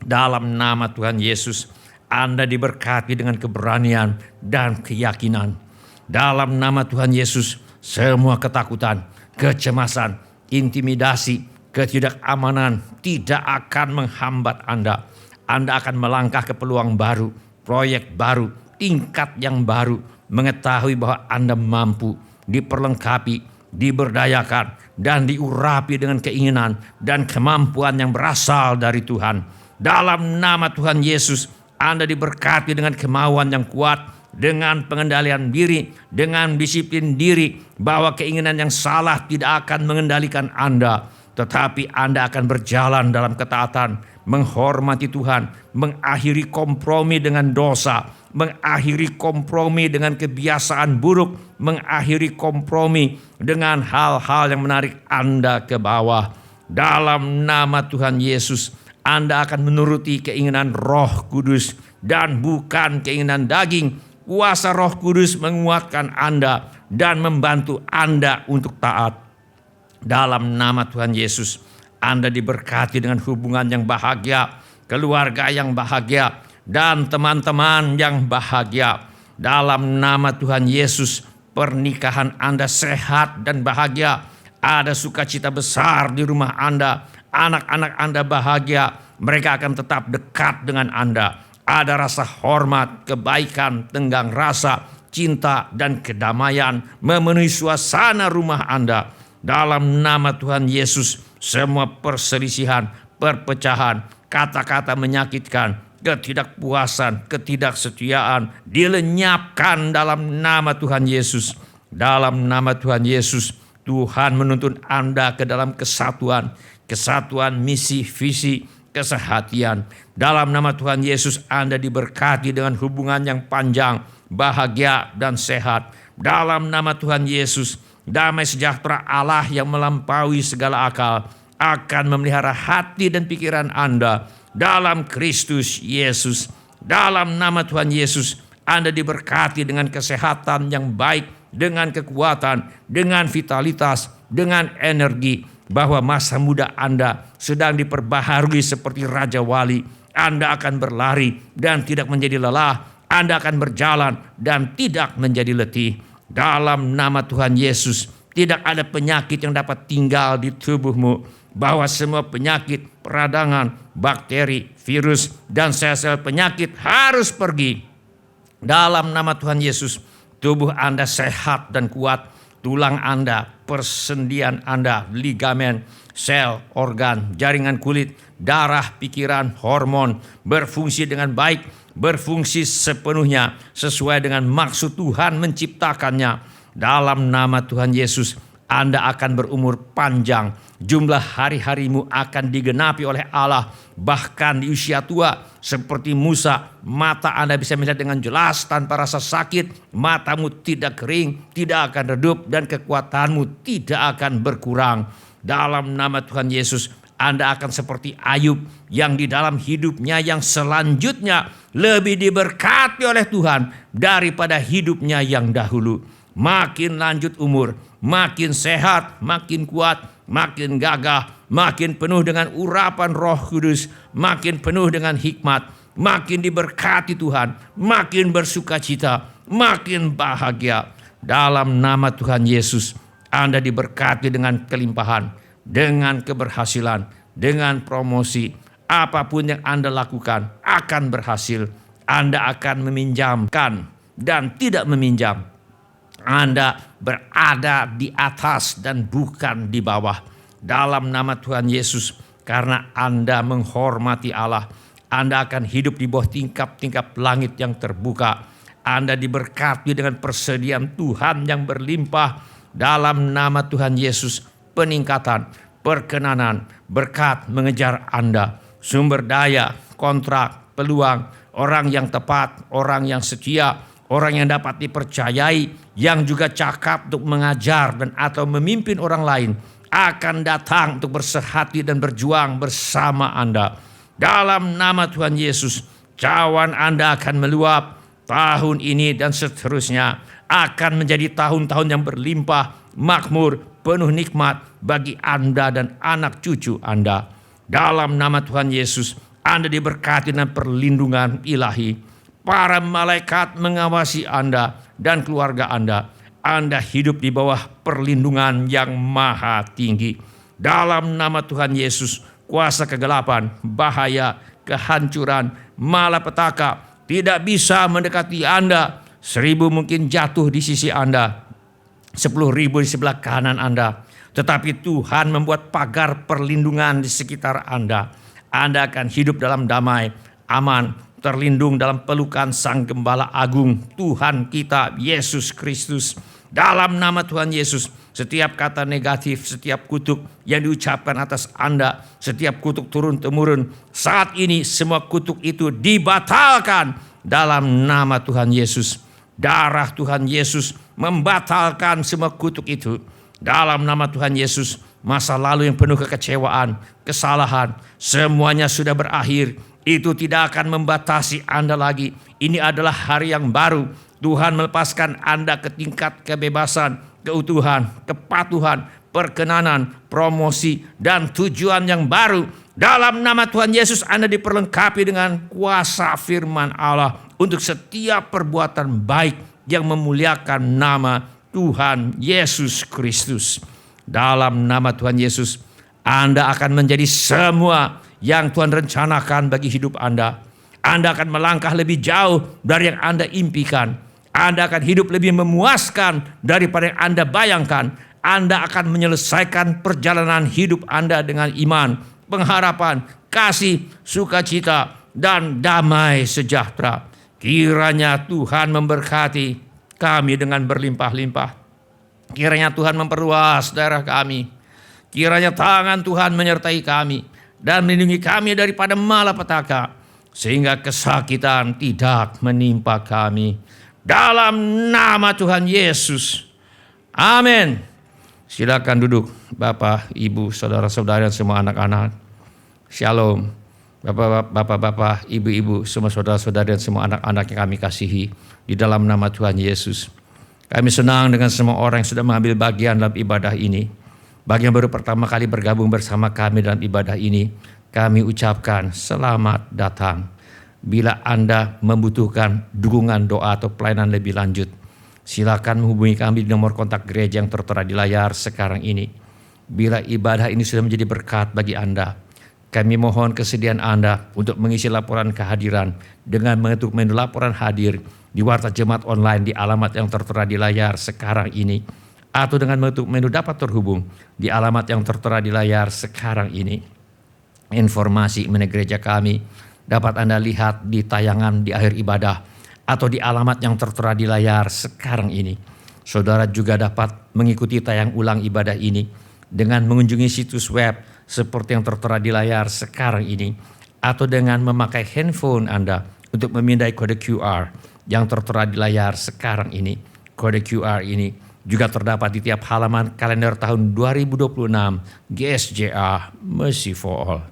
Dalam nama Tuhan Yesus, Anda diberkati dengan keberanian dan keyakinan. Dalam nama Tuhan Yesus, semua ketakutan, kecemasan, intimidasi, ketidakamanan tidak akan menghambat Anda. Anda akan melangkah ke peluang baru, proyek baru, tingkat yang baru, mengetahui bahwa Anda mampu, diperlengkapi, diberdayakan, dan diurapi dengan keinginan dan kemampuan yang berasal dari Tuhan. Dalam nama Tuhan Yesus, Anda diberkati dengan kemauan yang kuat, dengan pengendalian diri, dengan disiplin diri, bahwa keinginan yang salah tidak akan mengendalikan Anda, tetapi Anda akan berjalan dalam ketaatan, menghormati Tuhan, mengakhiri kompromi dengan dosa, mengakhiri kompromi dengan kebiasaan buruk, mengakhiri kompromi dengan hal-hal yang menarik Anda ke bawah. Dalam nama Tuhan Yesus, Anda akan menuruti keinginan Roh Kudus dan bukan keinginan daging. Kuasa Roh Kudus menguatkan Anda dan membantu Anda untuk taat. Dalam nama Tuhan Yesus, Anda diberkati dengan hubungan yang bahagia, keluarga yang bahagia, dan teman-teman yang bahagia. Dalam nama Tuhan Yesus, pernikahan Anda sehat dan bahagia. Ada sukacita besar di rumah Anda. Anak-anak Anda bahagia. Mereka akan tetap dekat dengan Anda. Ada rasa hormat, kebaikan, tenggang rasa, cinta, dan kedamaian memenuhi suasana rumah Anda. Dalam nama Tuhan Yesus, semua perselisihan, perpecahan, kata-kata menyakitkan, ketidakpuasan, ketidaksetiaan dilenyapkan dalam nama Tuhan Yesus. Dalam nama Tuhan Yesus, Tuhan menuntun Anda ke dalam kesatuan misi, visi, kesehatian. Dalam nama Tuhan Yesus, Anda diberkati dengan hubungan yang panjang, bahagia, dan sehat. Dalam nama Tuhan Yesus, damai sejahtera Allah yang melampaui segala akal akan memelihara hati dan pikiran Anda dalam Kristus Yesus. Dalam nama Tuhan Yesus, Anda diberkati dengan kesehatan yang baik, dengan kekuatan, dengan vitalitas, dengan energi, bahwa masa muda Anda sedang diperbaharui seperti Raja Wali. Anda akan berlari dan tidak menjadi lelah. Anda akan berjalan dan tidak menjadi letih. Dalam nama Tuhan Yesus, tidak ada penyakit yang dapat tinggal di tubuhmu. Bahwa semua penyakit, peradangan, bakteri, virus, dan sel-sel penyakit harus pergi. Dalam nama Tuhan Yesus, tubuh Anda sehat dan kuat. Tulang Anda, persendian Anda, ligamen, sel, organ, jaringan kulit, darah, pikiran, hormon berfungsi dengan baik, berfungsi sepenuhnya sesuai dengan maksud Tuhan menciptakannya. Dalam nama Tuhan Yesus, Anda akan berumur panjang. Jumlah hari-harimu akan digenapi oleh Allah. Bahkan di usia tua seperti Musa, mata Anda bisa melihat dengan jelas tanpa rasa sakit. Matamu tidak kering, tidak akan redup, dan kekuatanmu tidak akan berkurang. Dalam nama Tuhan Yesus, Anda akan seperti Ayub yang di dalam hidupnya yang selanjutnya lebih diberkati oleh Tuhan daripada hidupnya yang dahulu. Makin lanjut umur, makin sehat, makin kuat, makin gagah, makin penuh dengan urapan Roh Kudus, makin penuh dengan hikmat, makin diberkati Tuhan, makin bersukacita, makin bahagia. Dalam nama Tuhan Yesus, Anda diberkati dengan kelimpahan, dengan keberhasilan, dengan promosi. Apapun yang Anda lakukan akan berhasil. Anda akan meminjamkan dan tidak meminjam. Anda berada di atas dan bukan di bawah. Dalam nama Tuhan Yesus, Karena Anda menghormati Allah, Anda akan hidup di bawah tingkap-tingkap langit yang terbuka. Anda diberkati dengan persediaan Tuhan yang berlimpah. Dalam nama Tuhan Yesus, peningkatan, perkenanan, berkat mengejar Anda. Sumber daya, kontrak, peluang, orang yang tepat, orang yang setia, orang yang dapat dipercayai, yang juga cakap untuk mengajar dan atau memimpin orang lain, akan datang untuk bersehati dan berjuang bersama Anda. Dalam nama Tuhan Yesus, cawan Anda akan meluap. Tahun ini dan seterusnya akan menjadi tahun-tahun yang berlimpah, makmur, penuh nikmat bagi Anda dan anak cucu Anda. Dalam nama Tuhan Yesus, Anda diberkati dengan perlindungan ilahi. Para malaikat mengawasi Anda dan keluarga Anda. Anda hidup di bawah perlindungan yang maha tinggi. Dalam nama Tuhan Yesus, kuasa kegelapan, bahaya, kehancuran, malapetaka tidak bisa mendekati Anda. 1.000 mungkin jatuh di sisi Anda, 10.000 di sebelah kanan Anda. Tetapi Tuhan membuat pagar perlindungan di sekitar Anda. Anda akan hidup dalam damai, aman, terlindung dalam pelukan Sang Gembala Agung, Tuhan kita Yesus Kristus. Dalam nama Tuhan Yesus, setiap kata negatif, setiap kutuk yang diucapkan atas Anda, setiap kutuk turun-temurun, saat ini semua kutuk itu dibatalkan dalam nama Tuhan Yesus. Darah Tuhan Yesus membatalkan semua kutuk itu. Dalam nama Tuhan Yesus, masa lalu yang penuh kekecewaan, kesalahan, semuanya sudah berakhir. Itu tidak akan membatasi Anda lagi. Ini adalah hari yang baru. Tuhan melepaskan Anda ke tingkat kebebasan, keutuhan, kepatuhan, perkenanan, promosi, dan tujuan yang baru. Dalam nama Tuhan Yesus, Anda diperlengkapi dengan kuasa firman Allah untuk setiap perbuatan baik yang memuliakan nama Tuhan Yesus Kristus. Dalam nama Tuhan Yesus, Anda akan menjadi semua yang Tuhan rencanakan bagi hidup Anda. Anda akan melangkah lebih jauh dari yang Anda impikan. Anda akan hidup lebih memuaskan daripada yang Anda bayangkan. Anda akan menyelesaikan perjalanan hidup Anda dengan iman, pengharapan, kasih, sukacita, dan damai sejahtera. Kiranya Tuhan memberkati kami dengan berlimpah-limpah. Kiranya Tuhan memperluas daerah kami. Kiranya tangan Tuhan menyertai kami dan melindungi kami daripada malapetaka, sehingga kesakitan tidak menimpa kami. Dalam nama Tuhan Yesus. Amin. Silakan duduk Bapak, Ibu, saudara-saudara dan semua anak-anak. Shalom. Bapak-bapak, ibu-ibu, semua saudara-saudara dan semua anak-anak yang kami kasihi di dalam nama Tuhan Yesus. Kami senang dengan semua orang yang sudah mengambil bagian dalam ibadah ini. Bagi yang baru pertama kali bergabung bersama kami dalam ibadah ini, kami ucapkan selamat datang. Bila Anda membutuhkan dukungan doa atau pelayanan lebih lanjut, silakan menghubungi kami di nomor kontak gereja yang tertera di layar sekarang ini. Bila ibadah ini sudah menjadi berkat bagi Anda, kami mohon kesediaan Anda untuk mengisi laporan kehadiran dengan mengetuk menu laporan hadir di Warta Jemaat Online di alamat yang tertera di layar sekarang ini, atau dengan mengetuk menu dapat terhubung di alamat yang tertera di layar sekarang ini. Informasi mengenai gereja kami dapat Anda lihat di tayangan di akhir ibadah atau di alamat yang tertera di layar sekarang ini. Saudara juga dapat mengikuti tayang ulang ibadah ini dengan mengunjungi situs web seperti yang tertera di layar sekarang ini, atau dengan memakai handphone Anda untuk memindai kode QR yang tertera di layar sekarang ini. Kode QR ini juga terdapat di tiap halaman kalender tahun 2026 GSJA Mercy for All.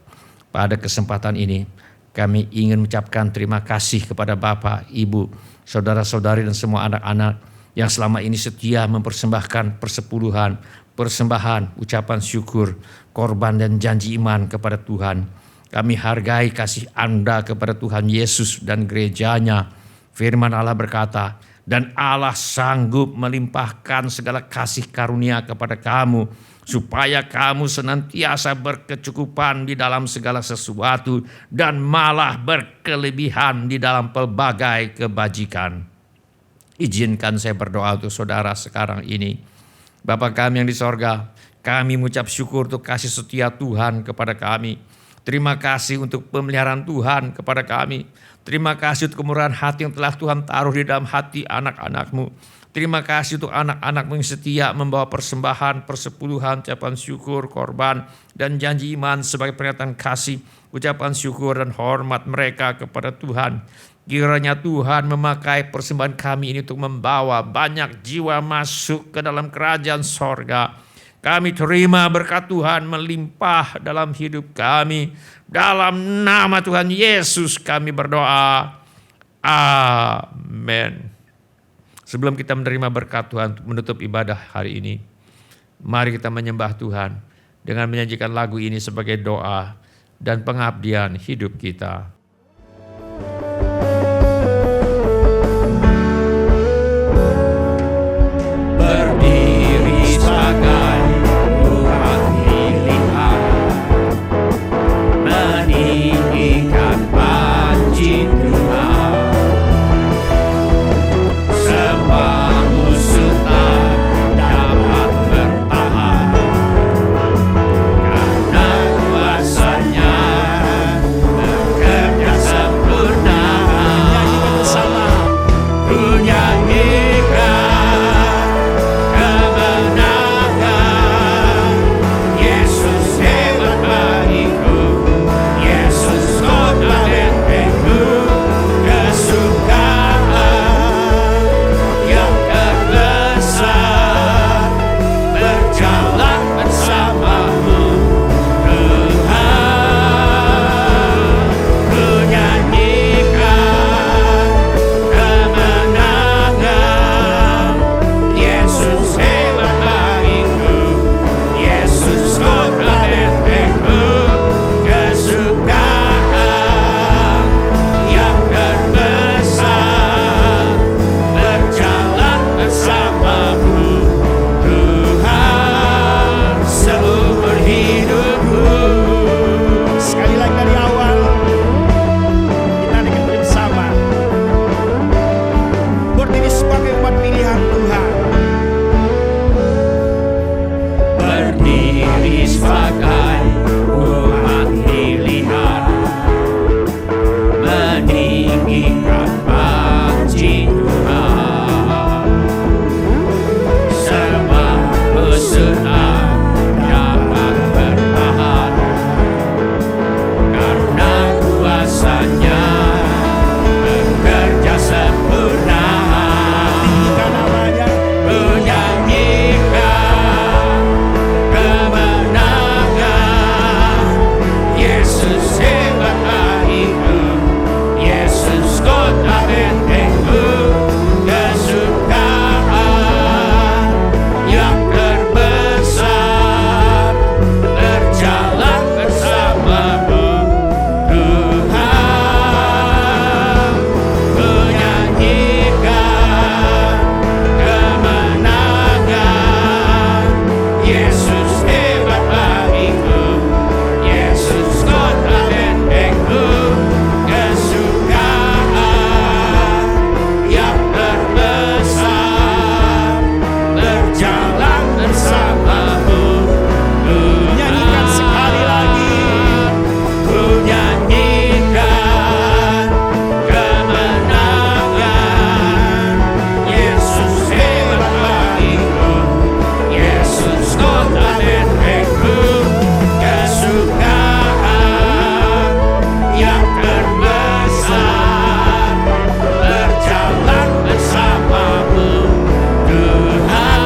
Pada kesempatan ini, kami ingin mengucapkan terima kasih kepada Bapak, Ibu, saudara-saudari dan semua anak-anak yang selama ini setia mempersembahkan persepuluhan, persembahan, ucapan syukur, korban dan janji iman kepada Tuhan. Kami hargai kasih Anda kepada Tuhan Yesus dan gerejanya. Firman Allah berkata, dan Allah sanggup melimpahkan segala kasih karunia kepada kamu, supaya kamu senantiasa berkecukupan di dalam segala sesuatu dan malah berkelebihan di dalam pelbagai kebajikan. Izinkan saya berdoa untuk saudara sekarang ini. Bapa kami yang di sorga, Kami mengucap syukur untuk kasih setia Tuhan kepada kami. Terima kasih untuk pemeliharaan Tuhan kepada kami. Terima kasih untuk kemurahan hati yang telah Tuhan taruh di dalam hati anak-anak-Mu. Terima kasih untuk anak-anak-Mu yang setia membawa persembahan, persepuluhan, ucapan syukur, korban, dan janji iman sebagai pernyataan kasih, ucapan syukur dan hormat mereka kepada Tuhan. Kiranya Tuhan memakai persembahan kami ini untuk membawa banyak jiwa masuk ke dalam kerajaan sorga. Kami terima berkat Tuhan melimpah dalam hidup kami. Dalam nama Tuhan Yesus kami berdoa. Amin. Sebelum kita menerima berkat Tuhan untuk menutup ibadah hari ini, mari kita menyembah Tuhan dengan menyanyikan lagu ini sebagai doa dan pengabdian hidup kita. Berdiri sebagai Tuhan pilihan, meninggikan panji Tuhan. Semua musuh tak dapat bertahan, karena kuasa-Nya bekerja sempurna. Nyanyikan bersama. Ku nyanyikan kemenangan. Yesus hebat bagiku, Yesus kota bentengku, kesukaan yang terbesar, berjalan bersamamu Tuhan. Ku nyanyikan kemenangan. Yesus hebat bagiku, Yesus kota bentengku, kesukaan yang terbesar, berjalan bersamamu Tuhan seumur hidupku. Sekali lagi dari awal, kita nikmati bersama. Berdiri sebagai umat pilihan Tuhan. Berdiri sebagai umat pilihan, meninggikan panji Tuhan. Semua musuh tak dapat bertahan, karena kuasa-Nya bekerja sempurna. Tinggikan namanya. Ku nyanyikan kemenangan. Yesus hebat bagiku, Yesus kota bentengku, kesukaan yang terbesar, berjalan bersamamu Tuhan. Ku nyanyikan kemenangan. Yesus hebat bagiku, Yesus kota bentengku, kesukaan yang terbesar, berjalan bersamamu Tuhan. Nyanyikan sekali lagi. Ku nyanyikan kemenangan. Yesus hebat bagiku, Yesus kota bentengku, kesukaan yang terbesar, berjalan bersamamu Tuhan.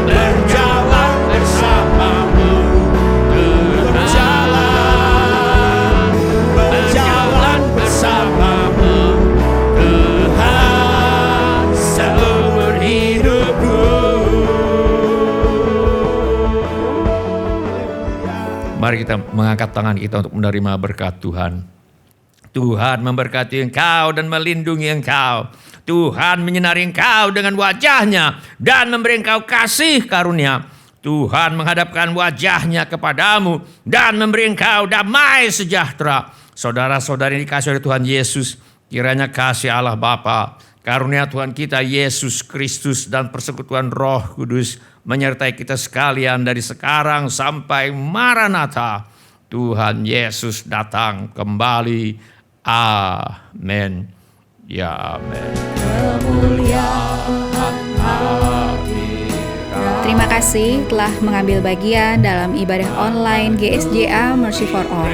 Berjalan bersamamu Tuhan. Berjalan bersamamu Tuhan seumur hidupku. Mari kita mengangkat tangan kita untuk menerima berkat Tuhan. Tuhan memberkati engkau dan melindungi engkau. Tuhan menyinari engkau dengan wajah-Nya dan memberi engkau kasih karunia. Tuhan menghadapkan wajah-Nya kepadamu dan memberi engkau damai sejahtera. Saudara-saudari yang dikasihi oleh Tuhan Yesus, kiranya kasih Allah Bapa, Karunia Tuhan kita Yesus Kristus dan persekutuan Roh Kudus menyertai kita sekalian dari sekarang sampai Maranatha. Tuhan Yesus datang kembali. Amin. Ya amin. Terima kasih telah mengambil bagian dalam ibadah online GSJA Mercy for All.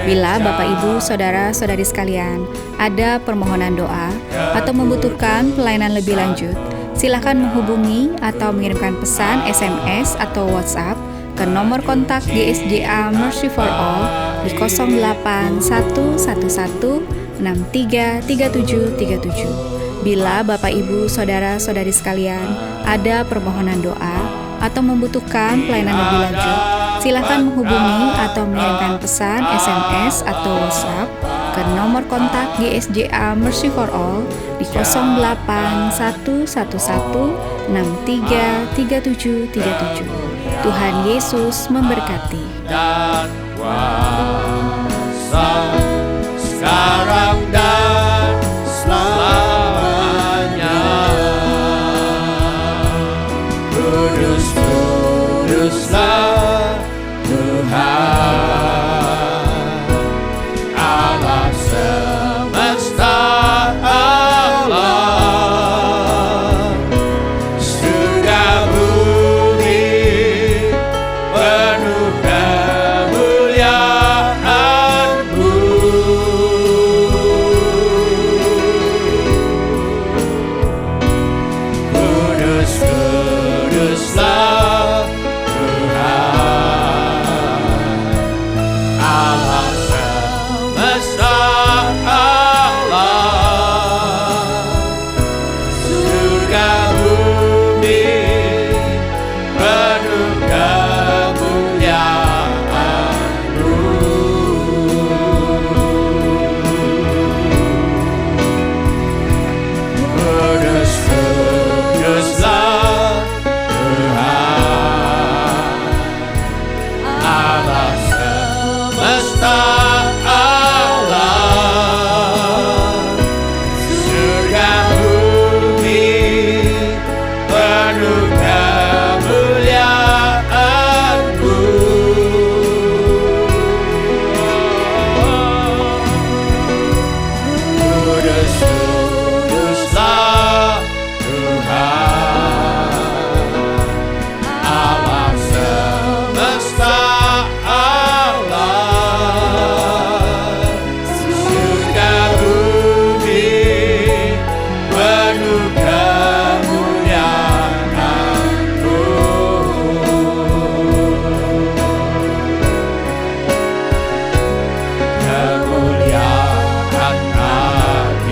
Bila Bapak Ibu Saudara-saudari sekalian ada permohonan doa atau membutuhkan pelayanan lebih lanjut, silakan menghubungi atau mengirimkan pesan SMS atau WhatsApp ke nomor kontak GSJA Mercy for All di 08111633737. Bila Bapak Ibu Saudara-saudari sekalian ada permohonan doa atau membutuhkan pelayanan lebih lanjut, silakan menghubungi atau mengirimkan pesan SMS atau WhatsApp ke nomor kontak GSJA Mercy for All di 08111633737. Tuhan Yesus memberkati. Dan kuasa sekarang dan selamanya. Kudus, kuduslah Tuhan, Allah semesta alam, surga bumi penuh kemuliaan-Mu. Kudus, kuduslah Allah semesta alam, surga bumi penuh kemuliaan-Mu. Kudus, kuduslah Tuhan, Allah semesta alam, surga bumi penuh kemuliaan-Mu. Kudus, kuduslah Tuhan, Allah semesta alam, surga bumi penuh kemuliaan-Mu. Kemuliaan hadirat-Mu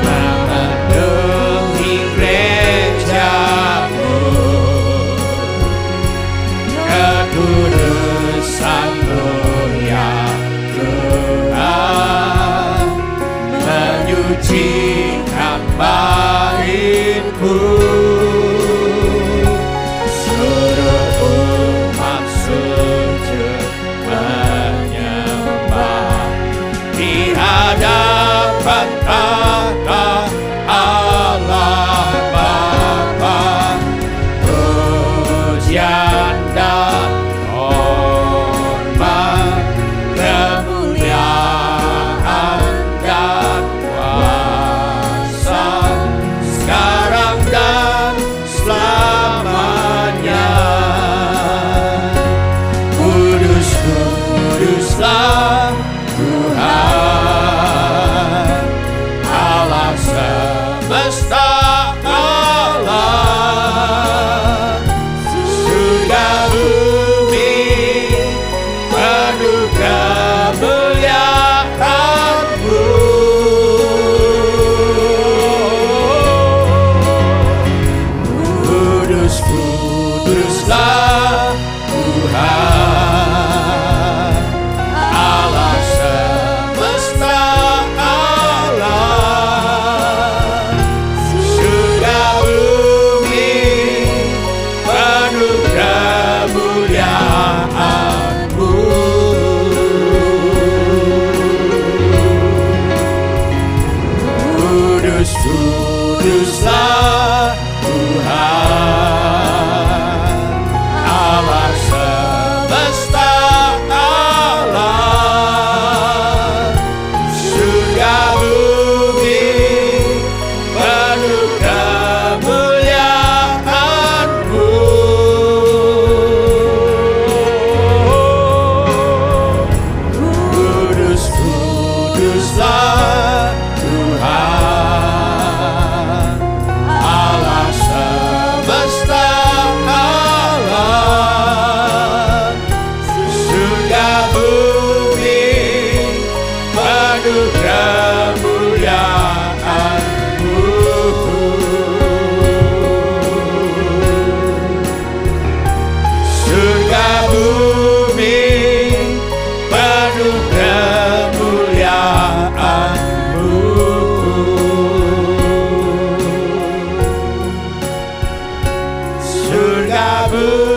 memenuhi gereja-Mu. Kekudusan-Mu ya Tuhan menyucikan bait-Mu. Seluruh umat sujud menyembah di hadapan tahta Allah Bapa. Pujian dan hormat, kemuliaan dan kuasa sekarang dan selamanya. Kudus, kuduslah Tuhan, Allah semesta alam, surga bumi penuh kemuliaan-Mu. Kudus, kuduslah Tuhan, Allah semesta alam, kuduslah Tuhan Allah semesta alam, surga bumi penuh kemuliaan-Mu. Kudus, kuduslah Tuhan Allah semesta alam, surga bumi penuh kemuliaan-Mu. Surga bumi penuh kemuliaan-Mu. Surga bumi